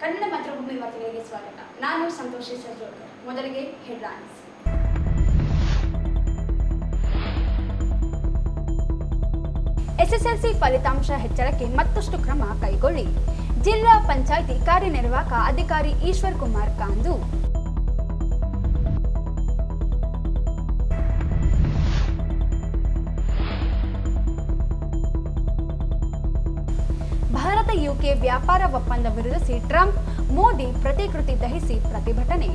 ಕನ್ನಡ ಮಾತೃಭೂಮಿ ವಾರ್ತೆಗಳಿಗೆ ಸ್ವಾಗತ. ನಾನು ಸಂತೋಷಿ ಸರ್ಜೋಳ್ಕರ್. ಮೊದಲಿಗೆ ಹೆಡ್ಲೈನ್ಸ್. ಎಸ್ಎಸ್ಎಲ್ಸಿ ಫಲಿತಾಂಶ ಹೆಚ್ಚಳಕ್ಕೆ ಮತ್ತಷ್ಟು ಕ್ರಮ ಕೈಗೊಳ್ಳಿ. ಜಿಲ್ಲಾ ಪಂಚಾಯಿತಿ ಕಾರ್ಯನಿರ್ವಾಹಕ ಅಧಿಕಾರಿ ಈಶ್ವರ್ ಕುಮಾರ್ ಕಾಂದು. ಭಾರತ ಯುಕೆ ವ್ಯಾಪಾರ ಒಪ್ಪಂದ ವಿರೋಧಿಸಿ ಟ್ರಂಪ್ ಮೋದಿ ಪ್ರತಿಕೃತಿ ದಹಿಸಿ ಪ್ರತಿಭಟನೆ.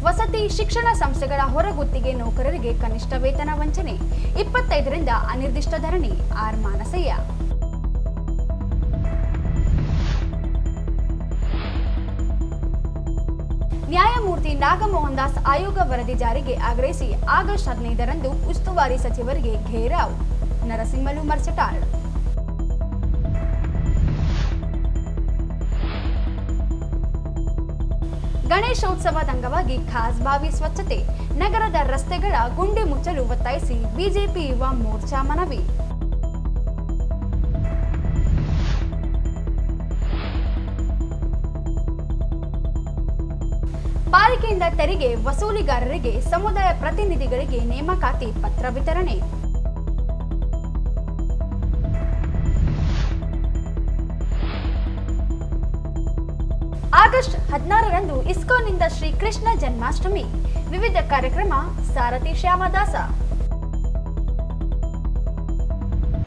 ವಸತಿ ಶಿಕ್ಷಣ ಸಂಸ್ಥೆಗಳ ಹೊರಗುತ್ತಿಗೆ ನೌಕರರಿಗೆ ಕನಿಷ್ಠ ವೇತನ ವಂಚನೆ. 25ರಿಂದ ಅನಿರ್ದಿಷ್ಟ ಧರಣಿ. ಆರ್ ಮಾನಸಯ್ಯ. ನ್ಯಾಯಮೂರ್ತಿ ನಾಗಮೋಹನ್ ದಾಸ್ ಆಯೋಗ ವರದಿ ಜಾರಿಗೆ ಆಗ್ರಹಿಸಿ ಆಗಸ್ಟ್ 15ರಂದು ಉಸ್ತುವಾರಿ ಸಚಿವರಿಗೆ ಘೇರಾವ್. ನರಸಿಂಹಲು ಮರ್ಚಟಾಳ್. ಗಣೇಶೋತ್ಸವದ ಅಂಗವಾಗಿ ಖಾಸ್ ಬಾವಿ ಸ್ವಚ್ಛತೆ. ನಗರದ ರಸ್ತೆಗಳ ಗುಂಡಿ ಮುಚ್ಚಲು ಒತ್ತಾಯಿಸಿ ಬಿಜೆಪಿ ಯುವ ಮೋರ್ಚಾ ಮನವಿ. ಪಾಲಿಕೆಯಿಂದ ತೆರಿಗೆ ವಸೂಲಿಗಾರರಿಗೆ ಸಮುದಾಯ ಪ್ರತಿನಿಧಿಗಳಿಗೆ ನೇಮಕಾತಿ ಪತ್ರ ವಿತರಣೆ. ಆಗಸ್ಟ್ 16ರಂದು ಇಸ್ಕಾನ್ನಿಂದ ಶ್ರೀ ಕೃಷ್ಣ ಜನ್ಮಾಷ್ಟಮಿ. ವಿವಿಧ ಕಾರ್ಯಕ್ರಮ. ಸಾರಥಿ ಶ್ಯಾಮದಾಸ.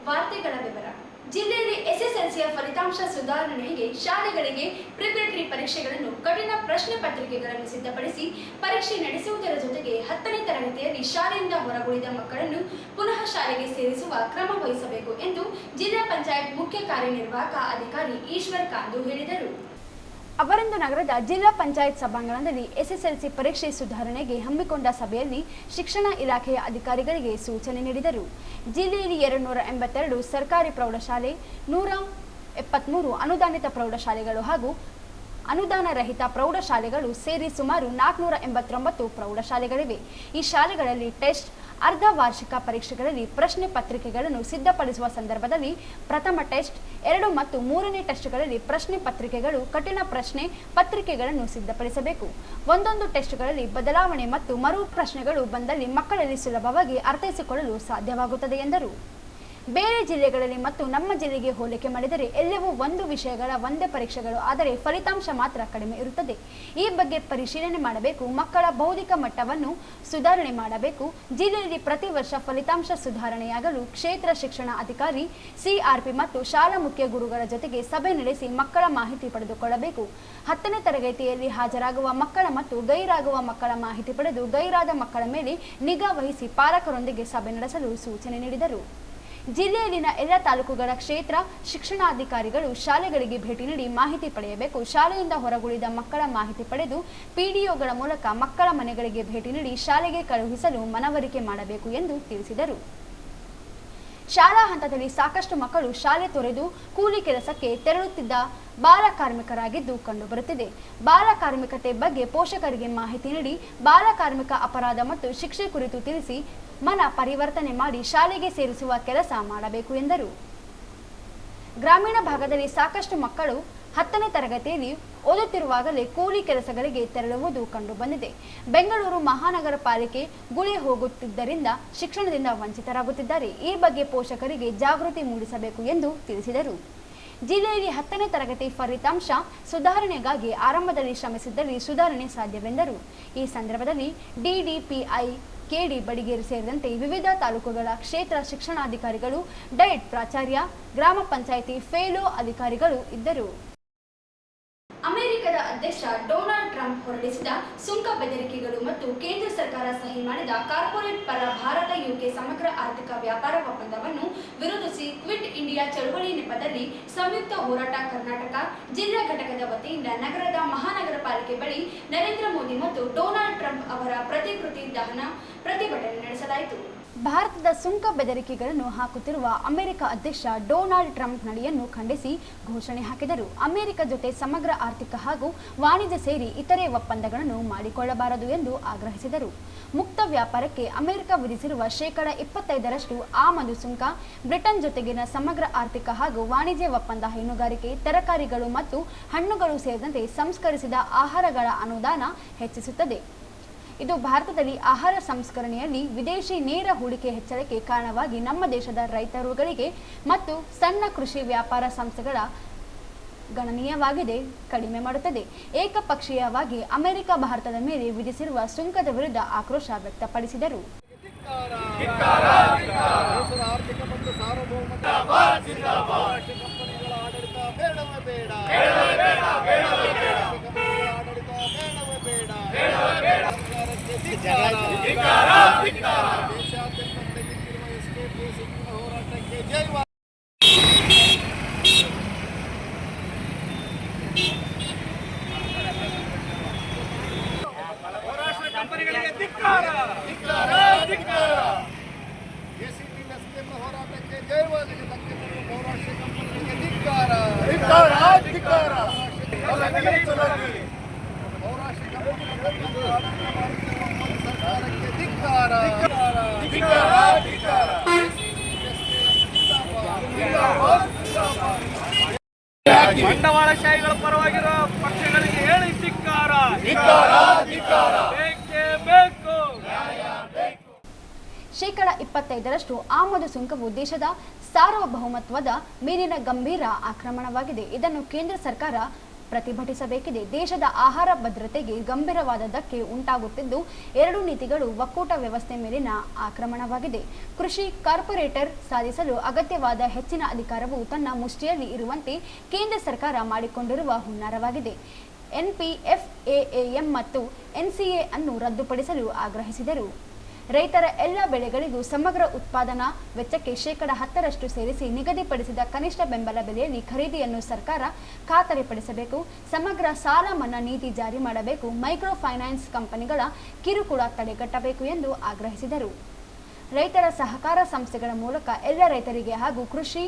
ವಾರ್ತೆಗಳ ವಿವರ. ಜಿಲ್ಲೆಯಲ್ಲಿ ಎಸ್ಎಸ್ಎಲ್ಸಿಯ ಫಲಿತಾಂಶ ಸುಧಾರಣೆಗೆ ಶಾಲೆಗಳಿಗೆ ಪ್ರಿಪರೇಟರಿ ಪರೀಕ್ಷೆಗಳನ್ನು ಕಠಿಣ ಪ್ರಶ್ನೆ ಪತ್ರಿಕೆಗಳನ್ನು ಸಿದ್ಧಪಡಿಸಿ ಪರೀಕ್ಷೆ ನಡೆಸುವುದರ ಜೊತೆಗೆ 10ನೇ ತರಗತಿಯಲ್ಲಿ ಶಾಲೆಯಿಂದ ಹೊರಗುಳಿದ ಮಕ್ಕಳನ್ನು ಪುನಃ ಶಾಲೆಗೆ ಸೇರಿಸುವ ಕ್ರಮ ವಹಿಸಬೇಕು ಎಂದು ಜಿಲ್ಲಾ ಪಂಚಾಯತ್ ಮುಖ್ಯ ಕಾರ್ಯನಿರ್ವಾಹಕ ಅಧಿಕಾರಿ ಈಶ್ವರ್ ಕಾಂದು ಹೇಳಿದರು. ಅವರಿಂದು ನಗರದ ಜಿಲ್ಲಾ ಪಂಚಾಯತ್ ಸಭಾಂಗಣದಲ್ಲಿ ಎಸ್ಎಸ್ಎಲ್ಸಿ ಪರೀಕ್ಷೆ ಸುಧಾರಣೆಗೆ ಹಮ್ಮಿಕೊಂಡ ಸಭೆಯಲ್ಲಿ ಶಿಕ್ಷಣ ಇಲಾಖೆಯ ಅಧಿಕಾರಿಗಳಿಗೆ ಸೂಚನೆ ನೀಡಿದರು. ಜಿಲ್ಲೆಯಲ್ಲಿ 282 ಸರ್ಕಾರಿ ಪ್ರೌಢಶಾಲೆ, 173 ಅನುದಾನಿತ ಪ್ರೌಢಶಾಲೆಗಳು ಹಾಗೂ ಅನುದಾನ ರಹಿತ ಪ್ರೌಢಶಾಲೆಗಳು ಸೇರಿ ಸುಮಾರು 489 ಪ್ರೌಢಶಾಲೆಗಳಿವೆ. ಈ ಶಾಲೆಗಳಲ್ಲಿ ಟೆಸ್ಟ್, ಅರ್ಧ ವಾರ್ಷಿಕ ಪರೀಕ್ಷೆಗಳಲ್ಲಿ ಪ್ರಶ್ನೆ ಪತ್ರಿಕೆಗಳನ್ನು ಸಿದ್ಧಪಡಿಸುವ ಸಂದರ್ಭದಲ್ಲಿ ಪ್ರಥಮ ಟೆಸ್ಟ್, 2 ಮತ್ತು 3ನೇ ಟೆಸ್ಟ್ಗಳಲ್ಲಿ ಪ್ರಶ್ನೆ ಪತ್ರಿಕೆಗಳು ಕಠಿಣ ಪ್ರಶ್ನೆ ಪತ್ರಿಕೆಗಳನ್ನು ಸಿದ್ಧಪಡಿಸಬೇಕು. ಒಂದೊಂದು ಟೆಸ್ಟ್ಗಳಲ್ಲಿ ಬದಲಾವಣೆ ಮತ್ತು ಮರು ಪ್ರಶ್ನೆಗಳು ಬಂದಲ್ಲಿ ಮಕ್ಕಳಲ್ಲಿ ಸುಲಭವಾಗಿ ಅರ್ಥೈಸಿಕೊಳ್ಳಲು ಸಾಧ್ಯವಾಗುತ್ತದೆ ಎಂದರು. ಬೇರೆ ಜಿಲ್ಲೆಗಳಲ್ಲಿ ಮತ್ತು ನಮ್ಮ ಜಿಲ್ಲೆಗೆ ಹೋಲಿಕೆ ಮಾಡಿದರೆ ಎಲ್ಲವೂ ಒಂದು ವಿಷಯಗಳ ಒಂದೇ ಪರೀಕ್ಷೆಗಳು, ಆದರೆ ಫಲಿತಾಂಶ ಮಾತ್ರ ಕಡಿಮೆ ಇರುತ್ತದೆ. ಈ ಬಗ್ಗೆ ಪರಿಶೀಲನೆ ಮಾಡಬೇಕು. ಮಕ್ಕಳ ಬೌದ್ಧಿಕ ಮಟ್ಟವನ್ನು ಸುಧಾರಣೆ ಮಾಡಬೇಕು. ಜಿಲ್ಲೆಯಲ್ಲಿ ಪ್ರತಿ ವರ್ಷ ಫಲಿತಾಂಶ ಸುಧಾರಣೆಯಾಗಲು ಕ್ಷೇತ್ರ ಶಿಕ್ಷಣ ಅಧಿಕಾರಿ, ಸಿಆರ್ಪಿ ಮತ್ತು ಶಾಲಾ ಮುಖ್ಯ ಗುರುಗಳ ಜೊತೆಗೆ ಸಭೆ ನಡೆಸಿ ಮಕ್ಕಳ ಮಾಹಿತಿ ಪಡೆದುಕೊಳ್ಳಬೇಕು. 10ನೇ ತರಗತಿಯಲ್ಲಿ ಹಾಜರಾಗುವ ಮಕ್ಕಳ ಮತ್ತು ಗೈರಾಗುವ ಮಕ್ಕಳ ಮಾಹಿತಿ ಪಡೆದು ಗೈರಾದ ಮಕ್ಕಳ ಮೇಲೆ ನಿಗಾ ವಹಿಸಿ ಪಾಲಕರೊಂದಿಗೆ ಸಭೆ ನಡೆಸಲು ಸೂಚನೆ ನೀಡಿದರು. ಜಿಲ್ಲೆಯಲ್ಲಿನ ಎಲ್ಲ ತಾಲೂಕುಗಳ ಕ್ಷೇತ್ರ ಶಿಕ್ಷಣಾಧಿಕಾರಿಗಳು ಶಾಲೆಗಳಿಗೆ ಭೇಟಿ ನೀಡಿ ಮಾಹಿತಿ ಪಡೆಯಬೇಕು. ಶಾಲೆಯಿಂದ ಹೊರಗುಳಿದ ಮಕ್ಕಳ ಮಾಹಿತಿ ಪಡೆದು ಪಿಡಿಒಗಳ ಮೂಲಕ ಮಕ್ಕಳ ಮನೆಗಳಿಗೆ ಭೇಟಿ ನೀಡಿ ಶಾಲೆಗೆ ಕಳುಹಿಸಲು ಮನವರಿಕೆ ಮಾಡಬೇಕು ಎಂದು ತಿಳಿಸಿದರು. ಶಾಲಾ ಹಂತದಲ್ಲಿ ಸಾಕಷ್ಟು ಮಕ್ಕಳು ಶಾಲೆ ತೊರೆದು ಕೂಲಿ ಕೆಲಸಕ್ಕೆ ತೆರಳುತ್ತಿದ್ದ ಬಾಲ ಕಾರ್ಮಿಕರಾಗಿದ್ದು ಕಂಡುಬರುತ್ತಿದೆ. ಬಾಲ ಕಾರ್ಮಿಕತೆ ಬಗ್ಗೆ ಪೋಷಕರಿಗೆ ಮಾಹಿತಿ ನೀಡಿ ಬಾಲ ಕಾರ್ಮಿಕ ಅಪರಾಧ ಮತ್ತು ಶಿಕ್ಷೆ ಕುರಿತು ತಿಳಿಸಿ ಮನ ಪರಿವರ್ತನೆ ಮಾಡಿ ಶಾಲೆಗೆ ಸೇರಿಸುವ ಕೆಲಸ ಮಾಡಬೇಕು ಎಂದರು. ಗ್ರಾಮೀಣ ಭಾಗದಲ್ಲಿ ಸಾಕಷ್ಟು ಮಕ್ಕಳು 10ನೇ ತರಗತಿಯಲ್ಲಿ ಓದುತ್ತಿರುವಾಗಲೇ ಕೂಲಿ ಕೆಲಸಗಳಿಗೆ ತೆರಳುವುದು ಕಂಡುಬಂದಿದೆ. ಬೆಂಗಳೂರು ಮಹಾನಗರ ಪಾಲಿಕೆ ಗುಳಿ ಹೋಗುತ್ತಿದ್ದರಿಂದ ಶಿಕ್ಷಣದಿಂದ ವಂಚಿತರಾಗುತ್ತಿದ್ದಾರೆ. ಈ ಬಗ್ಗೆ ಪೋಷಕರಿಗೆ ಜಾಗೃತಿ ಮೂಡಿಸಬೇಕು ಎಂದು ತಿಳಿಸಿದರು. ಜಿಲ್ಲೆಯಲ್ಲಿ 10ನೇ ತರಗತಿ ಫಲಿತಾಂಶ ಸುಧಾರಣೆಗಾಗಿ ಆರಂಭದಲ್ಲಿ ಶ್ರಮಿಸಿದ್ದಲ್ಲಿ ಸುಧಾರಣೆ ಸಾಧ್ಯವೆಂದರು. ಈ ಸಂದರ್ಭದಲ್ಲಿ ಡಿಡಿಪಿಐ ಕೆಡಿ ಬಡಿಗೇರಿ ಸೇರಿದಂತೆ ವಿವಿಧ ತಾಲೂಕುಗಳ ಕ್ಷೇತ್ರ ಶಿಕ್ಷಣಾಧಿಕಾರಿಗಳು, ಡಯಟ್ ಪ್ರಾಚಾರ್ಯ, ಗ್ರಾಮ ಪಂಚಾಯಿತಿ ಫೆಲೋ ಅಧಿಕಾರಿಗಳು ಇದ್ದರು. ಅಮೆರಿಕದ ಅಧ್ಯಕ್ಷ ಡೊನಾಲ್ಡ್ ಟ್ರಂಪ್ ಹೊರಡಿಸಿದ ಸುಂಕ ಬೆದರಿಕೆಗಳು ಮತ್ತು ಕೇಂದ್ರ ಸರ್ಕಾರ ಸಹಿ ಮಾಡಿದ ಕಾರ್ಪೊರೇಟ್ ಪರ ಭಾರತ ಯುಕೆ ಸಮಗ್ರ ಆರ್ಥಿಕ ವ್ಯಾಪಾರ ಒಪ್ಪಂದವನ್ನು ವಿರೋಧಿಸಿ ಕ್ವಿಟ್ ಇಂಡಿಯಾ ಚಳವಳಿ ನೆಪದಲ್ಲಿ ಸಂಯುಕ್ತ ಹೋರಾಟ ಕರ್ನಾಟಕ ಜಿಲ್ಲಾ ಘಟಕದ ವತಿಯಿಂದ ನಗರದ ಮಹಾನಗರ ಪಾಲಿಕೆ ಬಳಿ ನರೇಂದ್ರ ಮೋದಿ ಮತ್ತು ಡೊನಾಲ್ಡ್ ಟ್ರಂಪ್ ಅವರ ಪ್ರತಿಕೃತಿ ದಹನ ಪ್ರತಿಭಟನೆ ನಡೆಸಲಾಯಿತು. ಭಾರತದ ಸುಂಕ ಬೆದರಿಕೆಗಳನ್ನು ಹಾಕುತ್ತಿರುವ ಅಮೆರಿಕ ಅಧ್ಯಕ್ಷ ಡೊನಾಲ್ಡ್ ಟ್ರಂಪ್ ನಡೆಯನ್ನು ಖಂಡಿಸಿ ಘೋಷಣೆ ಹಾಕಿದರು. ಅಮೆರಿಕ ಜೊತೆ ಸಮಗ್ರ ಆರ್ಥಿಕ ಹಾಗೂ ವಾಣಿಜ್ಯ ಸೇರಿ ಇತರೆ ಒಪ್ಪಂದಗಳನ್ನು ಮಾಡಿಕೊಳ್ಳಬಾರದು ಎಂದು ಆಗ್ರಹಿಸಿದರು. ಮುಕ್ತ ವ್ಯಾಪಾರಕ್ಕೆ ಅಮೆರಿಕ ವಿಧಿಸಿರುವ ಶೇಕಡ 25% ಆಮದು ಸುಂಕ, ಬ್ರಿಟನ್ ಜೊತೆಗಿನ ಸಮಗ್ರ ಆರ್ಥಿಕ ಹಾಗೂ ವಾಣಿಜ್ಯ ಒಪ್ಪಂದ, ಹೈನುಗಾರಿಕೆ, ತರಕಾರಿಗಳು ಮತ್ತು ಹಣ್ಣುಗಳು ಸೇರಿದಂತೆ ಸಂಸ್ಕರಿಸಿದ ಆಹಾರಗಳ ಅನುದಾನ ಹೆಚ್ಚಿಸುತ್ತದೆ. ಇದು ಭಾರತದಲ್ಲಿ ಆಹಾರ ಸಂಸ್ಕರಣೆಯಲ್ಲಿ ವಿದೇಶಿ ನೇರ ಹೂಡಿಕೆ ಹೆಚ್ಚಳಕ್ಕೆ ಕಾರಣವಾಗಿ ನಮ್ಮ ದೇಶದ ರೈತರುಗಳಿಗೆ ಮತ್ತು ಸಣ್ಣ ಕೃಷಿ ವ್ಯಾಪಾರ ಸಂಸ್ಥೆಗಳ ಗಣನೀಯವಾಗಿದೆ ಕಡಿಮೆ ಮಾಡುತ್ತದೆ. ಏಕಪಕ್ಷೀಯವಾಗಿ ಅಮೆರಿಕ ಭಾರತದ ಮೇಲೆ ವಿಧಿಸಿರುವ ಸುಂಕದ ವಿರುದ್ಧ ಆಕ್ರೋಶ ವ್ಯಕ್ತಪಡಿಸಿದರು. ಬಂಡವಾಳಶಾಹಿಗಳ ಪರವಾಗಿರೋ ಪಕ್ಷಗಳಿಗೆ ಹೇಳಿ ಧಿಕ್ಕಾರ, ಬೇಕೇ ಬೇಕು. ಶೇಕಡ 25% ಆಮದು ಸುಂಕವು ದೇಶದ ಸಾರ್ವಭೌಮತ್ವದ ಮೇಲಿನ ಗಂಭೀರ ಆಕ್ರಮಣವಾಗಿದೆ. ಇದನ್ನು ಕೇಂದ್ರ ಸರ್ಕಾರ ಪ್ರತಿಭಟಿಸಬೇಕಿದೆ. ದೇಶದ ಆಹಾರ ಭದ್ರತೆಗೆ ಗಂಭೀರವಾದ ಧಕ್ಕೆ ಉಂಟಾಗುತ್ತಿದ್ದು, ಎರಡು ನೀತಿಗಳು ಒಕ್ಕೂಟ ವ್ಯವಸ್ಥೆ ಮೇಲಿನ ಆಕ್ರಮಣವಾಗಿದೆ. ಕೃಷಿ ಕಾರ್ಪೊರೇಟರ್ ಸಾಧಿಸಲು ಅಗತ್ಯವಾದ ಹೆಚ್ಚಿನ ಅಧಿಕಾರವು ತನ್ನ ಮುಷ್ಟಿಯಲ್ಲಿ ಇರುವಂತೆ ಕೇಂದ್ರ ಸರ್ಕಾರ ಮಾಡಿಕೊಂಡಿರುವ ಹುನ್ನಾರವಾಗಿದೆ. NPFAAM ಮತ್ತು NCA ಅನ್ನು ರದ್ದುಪಡಿಸಲು ಆಗ್ರಹಿಸಿದರು. ರೈತರ ಎಲ್ಲ ಬೆಳೆಗಳಿಗೂ ಸಮಗ್ರ ಉತ್ಪಾದನಾ ವೆಚ್ಚಕ್ಕೆ ಶೇಕಡ 10% ಸೇರಿಸಿ ನಿಗದಿಪಡಿಸಿದ ಕನಿಷ್ಠ ಬೆಂಬಲ ಬೆಲೆಯಲ್ಲಿ ಖರೀದಿಯನ್ನು ಸರ್ಕಾರ ಖಾತರಿಪಡಿಸಬೇಕು. ಸಮಗ್ರ ಸಾಲ ಮನ್ನಾ ನೀತಿ ಜಾರಿ ಮಾಡಬೇಕು. ಮೈಕ್ರೋ ಫೈನಾನ್ಸ್ ಕಂಪನಿಗಳ ಕಿರುಕುಳ ತಡೆಗಟ್ಟಬೇಕು ಎಂದು ಆಗ್ರಹಿಸಿದರು. ರೈತರ ಸಹಕಾರ ಸಂಸ್ಥೆಗಳ ಮೂಲಕ ಎಲ್ಲ ರೈತರಿಗೆ ಹಾಗೂ ಕೃಷಿ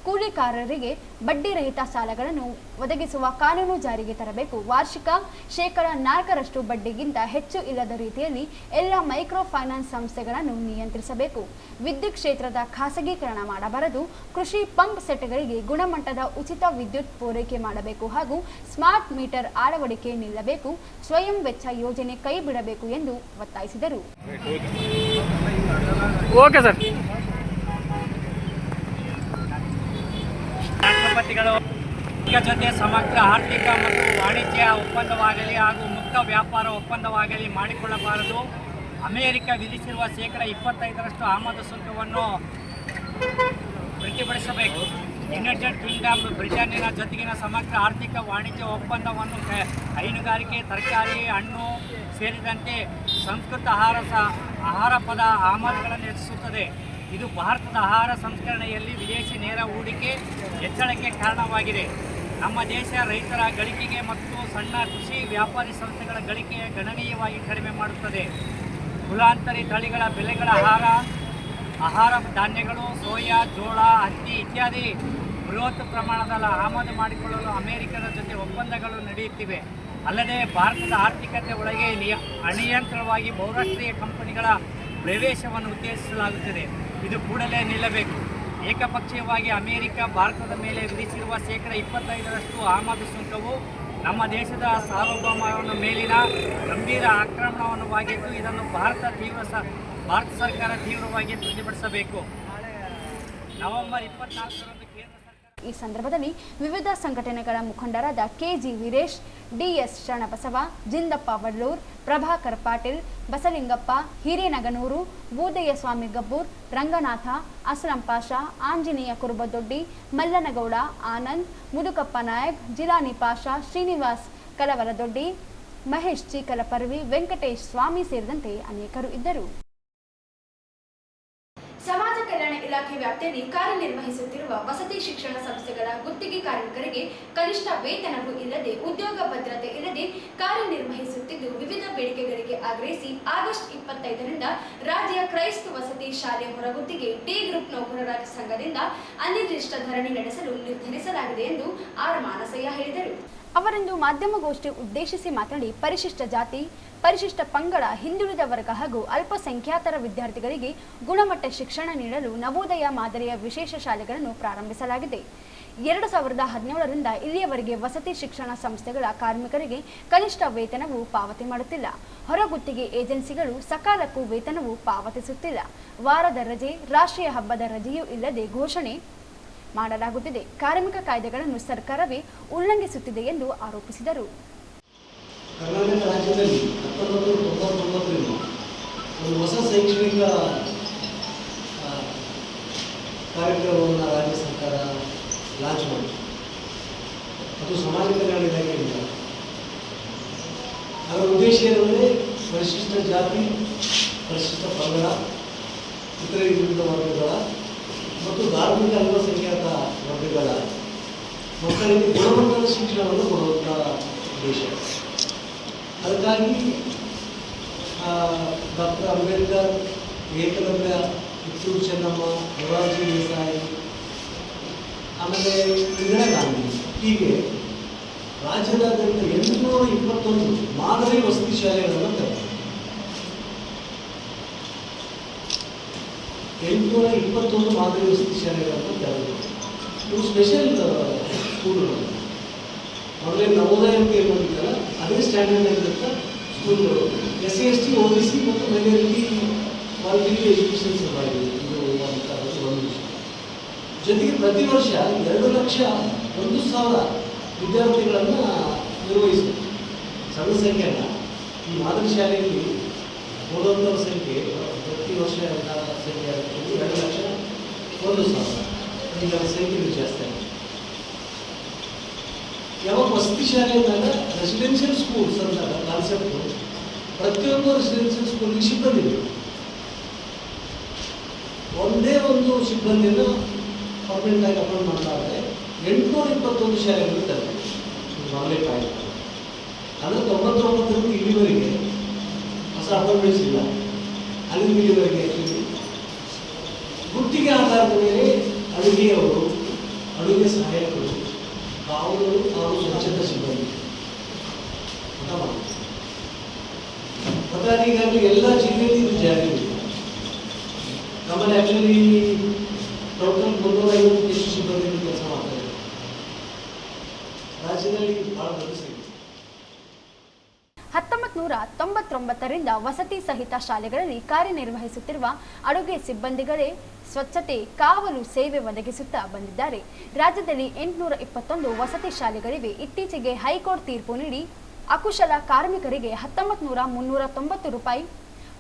ಕೂಲಿಕಾರರಿಗೆ ಬಡ್ಡಿ ರಹಿತ ಸಾಲಗಳನ್ನು ಒದಗಿಸುವ ಕಾನೂನು ಜಾರಿಗೆ ತರಬೇಕು. ವಾರ್ಷಿಕ ಶೇಕಡ 4% ಬಡ್ಡಿಗಿಂತ ಹೆಚ್ಚು ಇಲ್ಲದ ರೀತಿಯಲ್ಲಿ ಎಲ್ಲ ಮೈಕ್ರೋ ಫೈನಾನ್ಸ್ ಸಂಸ್ಥೆಗಳನ್ನು ನಿಯಂತ್ರಿಸಬೇಕು. ವಿದ್ಯುತ್ ಕ್ಷೇತ್ರದ ಖಾಸಗೀಕರಣ ಮಾಡಬಾರದು. ಕೃಷಿ ಪಂಪ್ ಸೆಟ್ಗಳಿಗೆ ಗುಣಮಟ್ಟದ ಉಚಿತ ವಿದ್ಯುತ್ ಪೂರೈಕೆ ಮಾಡಬೇಕು ಹಾಗೂ ಸ್ಮಾರ್ಟ್ ಮೀಟರ್ ಅಳವಡಿಕೆ ನಿಲ್ಲಬೇಕು. ಸ್ವಯಂ ವೆಚ್ಚ ಯೋಜನೆ ಕೈ ಬಿಡಬೇಕು ಎಂದು ಒತ್ತಾಯಿಸಿದರು. ರಾಷ್ಟ್ರಪತಿಗಳು ಜೊತೆ ಸಮಗ್ರ ಆರ್ಥಿಕ ಮತ್ತು ವಾಣಿಜ್ಯ ಒಪ್ಪಂದವಾಗಲಿ ಹಾಗೂ ಮುಕ್ತ ವ್ಯಾಪಾರ ಒಪ್ಪಂದವಾಗಲಿ ಮಾಡಿಕೊಳ್ಳಬಾರದು. ಅಮೆರಿಕ ವಿಧಿಸಿರುವ ಶೇಕಡ 25% ಆಮದು ಸುಂಕವನ್ನು ಪ್ರತಿಭಟಿಸಬೇಕು. ಯುನೈಟೆಡ್ ಕಿಂಗ್ಡಮ್ ಬ್ರಿಟನ್ನಿನ ಜೊತೆಗಿನ ಸಮಗ್ರ ಆರ್ಥಿಕ ವಾಣಿಜ್ಯ ಒಪ್ಪಂದವನ್ನು ಹೈನುಗಾರಿಕೆ, ತರಕಾರಿ, ಹಣ್ಣು ಸೇರಿದಂತೆ ಸಂಸ್ಕೃತ ಆಹಾರ ಪದ ಆಮದುಗಳನ್ನು ಹೆಚ್ಚಿಸುತ್ತದೆ. ಇದು ಭಾರತದ ಆಹಾರ ಸಂಸ್ಕರಣೆಯಲ್ಲಿ ವಿದೇಶಿ ನೇರ ಹೂಡಿಕೆ ಹೆಚ್ಚಳಕ್ಕೆ ಕಾರಣವಾಗಿದೆ. ನಮ್ಮ ದೇಶ ರೈತರ ಗಳಿಕೆಗೆ ಮತ್ತು ಸಣ್ಣ ಕೃಷಿ ವ್ಯಾಪಾರಿ ಸಂಸ್ಥೆಗಳ ಗಳಿಕೆ ಗಣನೀಯವಾಗಿ ಕಡಿಮೆ ಮಾಡುತ್ತದೆ. ಕುಲಾಂತರಿ ತಳಿಗಳ ಬೆಳೆಗಳ ಆಹಾರ ಧಾನ್ಯಗಳು, ಸೋಯಾ, ಜೋಳ, ಹತ್ತಿ ಇತ್ಯಾದಿ ಬೃಹತ್ ಪ್ರಮಾಣದ ಆಮದು ಮಾಡಿಕೊಳ್ಳಲು ಅಮೆರಿಕದ ಜೊತೆ ಒಪ್ಪಂದಗಳು ನಡೆಯುತ್ತಿವೆ. ಅಲ್ಲದೆ ಭಾರತದ ಆರ್ಥಿಕತೆ ಒಳಗೆ ಅನಿಯಂತ್ರಿತವಾಗಿ ಬಹುರಾಷ್ಟ್ರೀಯ ಕಂಪನಿಗಳ ಪ್ರವೇಶವನ್ನು ಉತ್ತೇಜಿಸಲಾಗುತ್ತದೆ. ಇದು ಕೂಡಲೇ ನಿಲ್ಲಬೇಕು. ಏಕಪಕ್ಷೀಯವಾಗಿ ಅಮೆರಿಕ ಭಾರತದ ಮೇಲೆ ವಿಧಿಸಿರುವ ಶೇಕಡ 25% ಆಮದು ಸುಂಕವು ನಮ್ಮ ದೇಶದ ಸಾರ್ವಭೌಮತ್ವದ ಮೇಲಿನ ಗಂಭೀರ ಆಕ್ರಮಣವಾಗಿದ್ದು, ಇದನ್ನು ಭಾರತ ಸರ್ಕಾರ ತೀವ್ರವಾಗಿ ಪ್ರತಿಭಟಿಸಬೇಕು. ನವೆಂಬರ್ 24ರಂದು ಕೇಂದ್ರ ಸರ್ಕಾರ ಈ ಸಂದರ್ಭದಲ್ಲಿ ವಿವಿಧ ಸಂಘಟನೆಗಳ ಮುಖಂಡರಾದ KG ವೀರೇಶ್, DS ಶರಣಬಸವ, ಜಿಂದಪ್ಪ ವಡ್ಲೂರ್, ಪ್ರಭಾಕರ್ ಪಾಟೀಲ್, ಬಸಲಿಂಗಪ್ಪ, ಹಿರೇನಗನೂರು, ಬೂದಯ್ಯ ಸ್ವಾಮಿ ಗಬ್ಬೂರ್, ರಂಗನಾಥ, ಅಸ್ಲಂ ಪಾಷಾ, ಆಂಜನೇಯ ಕುರುಬದೊಡ್ಡಿ, ಮಲ್ಲನಗೌಡ, ಆನಂದ್, ಮುದುಕಪ್ಪ ನಾಯಕ್, ಜಿಲಾನಿ ಪಾಷಾ, ಶ್ರೀನಿವಾಸ್ ಕಲವರದೊಡ್ಡಿ, ಮಹೇಶ್ ಚೀಕಲಪರ್ವಿ, ವೆಂಕಟೇಶ್ ಸ್ವಾಮಿ ಸೇರಿದಂತೆ ಅನೇಕರು ಇದ್ದರು. ಸಮಾಜ ಕಲ್ಯಾಣ ಇಲಾಖೆ ವ್ಯಾಪ್ತಿಯಲ್ಲಿ ಕಾರ್ಯನಿರ್ವಹಿಸುತ್ತಿರುವ ವಸತಿ ಶಿಕ್ಷಣ ಸಂಸ್ಥೆಗಳ ಗುತ್ತಿಗೆ ಕಾರ್ಮಿಕರಿಗೆ ಕನಿಷ್ಠ ವೇತನವೂ ಇಲ್ಲದೆ ಉದ್ಯೋಗ ಭದ್ರತೆ ಇಲ್ಲದೆ ಕಾರ್ಯನಿರ್ವಹಿಸುತ್ತಿದ್ದು ವಿವಿಧ ಬೇಡಿಕೆಗಳಿಗೆ ಆಗ್ರಹಿಸಿ ಆಗಸ್ಟ್ 25ರಿಂದ ರಾಜ್ಯ ಕ್ರೈಸ್ತ ವಸತಿ ಶಾಲೆ ಹೊರಗುತ್ತಿಗೆ ಡಿ ಗ್ರೂಪ್ ನೌಕರರ ಸಂಘದಿಂದ ಅನಿರ್ದಿಷ್ಟ ಧರಣಿ ನಡೆಸಲು ನಿರ್ಧರಿಸಲಾಗಿದೆ ಎಂದು ಆರ್ ಮಾನಸಯ್ಯ ಹೇಳಿದರು. ಅವರಿಂದು ಮಾಧ್ಯಮಗೋಷ್ಠಿ ಉದ್ದೇಶಿಸಿ ಮಾತನಾಡಿ ಪರಿಶಿಷ್ಟ ಜಾತಿ, ಪರಿಶಿಷ್ಟ ಪಂಗಡ, ಹಿಂದುಳಿದ ವರ್ಗ ಹಾಗೂ ಅಲ್ಪಸಂಖ್ಯಾತರ ವಿದ್ಯಾರ್ಥಿಗಳಿಗೆ ಗುಣಮಟ್ಟ ಶಿಕ್ಷಣ ನೀಡಲು ನವೋದಯ ಮಾದರಿಯ ವಿಶೇಷ ಶಾಲೆಗಳನ್ನು ಪ್ರಾರಂಭಿಸಲಾಗಿದೆ. 2017ರಿಂದ ಇಲ್ಲಿಯವರೆಗೆ ವಸತಿ ಶಿಕ್ಷಣ ಸಂಸ್ಥೆಗಳ ಕಾರ್ಮಿಕರಿಗೆ ಕನಿಷ್ಠ ವೇತನವೂ ಪಾವತಿ ಮಾಡುತ್ತಿಲ್ಲ. ಹೊರಗುತ್ತಿಗೆ ಏಜೆನ್ಸಿಗಳು ಸಕಾಲಕ್ಕೂ ವೇತನವೂ ಪಾವತಿಸುತ್ತಿಲ್ಲ. ವಾರದ ರಜೆ, ರಾಷ್ಟ್ರೀಯ ಹಬ್ಬದ ರಜೆಯೂ ಇಲ್ಲದೆ ಘೋಷಣೆ ಮಾಡಲಾಗುತ್ತಿದೆ. ಕಾರ್ಮಿಕ ಕಾಯ್ದೆಗಳನ್ನು ಸರ್ಕಾರವೇ ಉಲ್ಲಂಘಿಸುತ್ತಿದೆ ಎಂದು ಆರೋಪಿಸಿದರು. ಕರ್ನಾಟಕ ರಾಜ್ಯದಲ್ಲಿ 1999ರಿಂದ ಒಂದು ಹೊಸ ಶೈಕ್ಷಣಿಕ ಕಾರ್ಯಕ್ರಮವನ್ನು ರಾಜ್ಯ ಸರ್ಕಾರ ಲಾಂಚ್ ಮಾಡಿತು. ಅದು ಸಮಾಜ ಕಲ್ಯಾಣ ಇಲಾಖೆಯಿಂದ. ಅದರ ಉದ್ದೇಶ ಏನಂದರೆ ಪರಿಶಿಷ್ಟ ಜಾತಿ, ಪರಿಶಿಷ್ಟ ಪಂಗಡ, ಇತರೆ ಹಿಂದುಳಿದ ವರ್ಗಗಳ ಮತ್ತು ಧಾರ್ಮಿಕ ಅಲ್ಪಸಂಖ್ಯಾತ ವರ್ಗಗಳ ಮಕ್ಕಳಿಗೆ ಗುಣಮಟ್ಟದ ಶಿಕ್ಷಣವನ್ನು ಕೊಡುವಂಥ ಉದ್ದೇಶ. ಅದಕ್ಕಾಗಿ ಡಾಕ್ಟರ್ ಅಂಬೇಡ್ಕರ್, ಏಕಲವ್ಯ, ಕಿತ್ತೂರು ಚೆನ್ನಮ್ಮ, ಮೊರಾರ್ಜಿ ದೇಸಾಯಿ, ಆಮೇಲೆ ಇಂದಿರಾ ಗಾಂಧಿ, ಹೀಗೆ ರಾಜ್ಯದಾದ್ಯಂತ 821 ಮಾದರಿ ವಸತಿ ಶಾಲೆಗಳನ್ನು ತೆರೆದರು. 821 ಮಾದರಿ ವಸತಿ ಶಾಲೆಗಳನ್ನು ತೆರೆದರು. ಇವು ಸ್ಪೆಷಲ್ ಸ್ಕೂಲ್ಗಳು. ಮೊದಲೇ ನವೋದಯ ಅಂತ ಏನು ಮಾಡಿದ್ದಲ್ಲ ಅದೇ ಸ್ಟ್ಯಾಂಡರ್ಡ್ ಆಗಿದ್ದಂಥ ಸ್ಕೂಲ್ಗಳು. SC/ST, OBC ಮತ್ತು ಮೈನಾರಿಟಿ ಕ್ವಾಲಿಟಿ ಎಜುಕೇಷನ್ ಸಲುವಾಗಿ ಇದು ಒಂದು ವಿಷಯ. ಜೊತೆಗೆ ಪ್ರತಿ ವರ್ಷ 2,01,000 ವಿದ್ಯಾರ್ಥಿಗಳನ್ನು ನಿರ್ವಹಿಸಬೇಕು. ಸಣ್ಣ ಸಂಖ್ಯೆನ ಈ ಮಾದರಿ ಶಾಲೆಯಲ್ಲಿ ಓದುವಂಥವ್ರ ಸಂಖ್ಯೆ ಪ್ರತಿ ವರ್ಷ ಸಂಖ್ಯೆ 2,01,000. ಈಗ ಸಂಖ್ಯೆ ಜಾಸ್ತಿ ಆಗಿದೆ. ಯಾವಾಗ ವಸತಿ ಶಾಲೆ ಅಂದಾಗ ರೆಸಿಡೆನ್ಷಿಯಲ್ ಸ್ಕೂಲ್ಸ್ ಅಂದಾಗ ಕಾನ್ಸೆಪ್ಟು ಪ್ರತಿಯೊಂದು ರೆಸಿಡೆನ್ಷಿಯಲ್ ಸ್ಕೂಲ್ಗೆ ಸಿಬ್ಬಂದಿ ಬೇಕು. ಒಂದೇ ಒಂದು ಸಿಬ್ಬಂದಿಯನ್ನು ಪರ್ಮನೆಂಟ್ ಆಗಿ ಅಪಾಯಿಂಟ್ ಮಾಡ್ತಾ ಇದ್ದಾರೆ. 821 ಶಾಲೆಗಳು ತರಬೇಕು. ಮೊದಲೇ ಪಾಯಿಂಟ್ ಅಂದರೆ 99ರಿಂದ ಇಲ್ಲಿವರೆಗೆ ಹೊಸ ಅಪಾಯಿಂಟ್ಮೆಂಟ್ಸ್ ಇಲ್ಲ. ಅಲ್ಲಿಂದ ಇಲ್ಲಿವರೆಗೆ ಆ್ಯಕ್ಚುಲಿ ಗುತ್ತಿಗೆ ಆಧಾರದ ಮೇಲೆ ಅಡುಗೆಯವರು, ಅಡುಗೆ ಸಹಾಯಕರು, ಕಾವಲರು ಹಾಗೂ ಸ್ವಚ್ಛತಾ ಸಿಬ್ಬಂದಿ ಊಟ ಮಾಡಿ. ಮತ್ತು ಈಗಾಗಲೇ ಎಲ್ಲ ಜಿಲ್ಲೆಯಲ್ಲಿ ಇದು ಜಾರಿಯಿದೆ. ನಮ್ಮಲ್ಲಿ ಆ್ಯಕ್ಚುಲಿ ಟೋಟಲ್ 350 ಎಷ್ಟು ಸಿಬ್ಬಂದಿ ಕೆಲಸ ಮಾಡ್ತಾರೆ. ರಾಜ್ಯದಲ್ಲಿ ಭಾಳ ದೊಡ್ಡ ಸಂಖ್ಯೆ. 1999ರಿಂದ ವಸತಿ ಸಹಿತ ಶಾಲೆಗಳಲ್ಲಿ ಕಾರ್ಯನಿರ್ವಹಿಸುತ್ತಿರುವ ಅಡುಗೆ ಸಿಬ್ಬಂದಿಗಳೇ ಸ್ವಚ್ಛತೆ, ಕಾವಲು ಸೇವೆ ಒದಗಿಸುತ್ತಾ ಬಂದಿದ್ದಾರೆ. ರಾಜ್ಯದಲ್ಲಿ 821 ವಸತಿ ಶಾಲೆಗಳಿವೆ. ಇತ್ತೀಚೆಗೆ ಹೈಕೋರ್ಟ್ ತೀರ್ಪು ನೀಡಿ ಅಕುಶಲ ಕಾರ್ಮಿಕರಿಗೆ 19,390 ರೂಪಾಯಿ,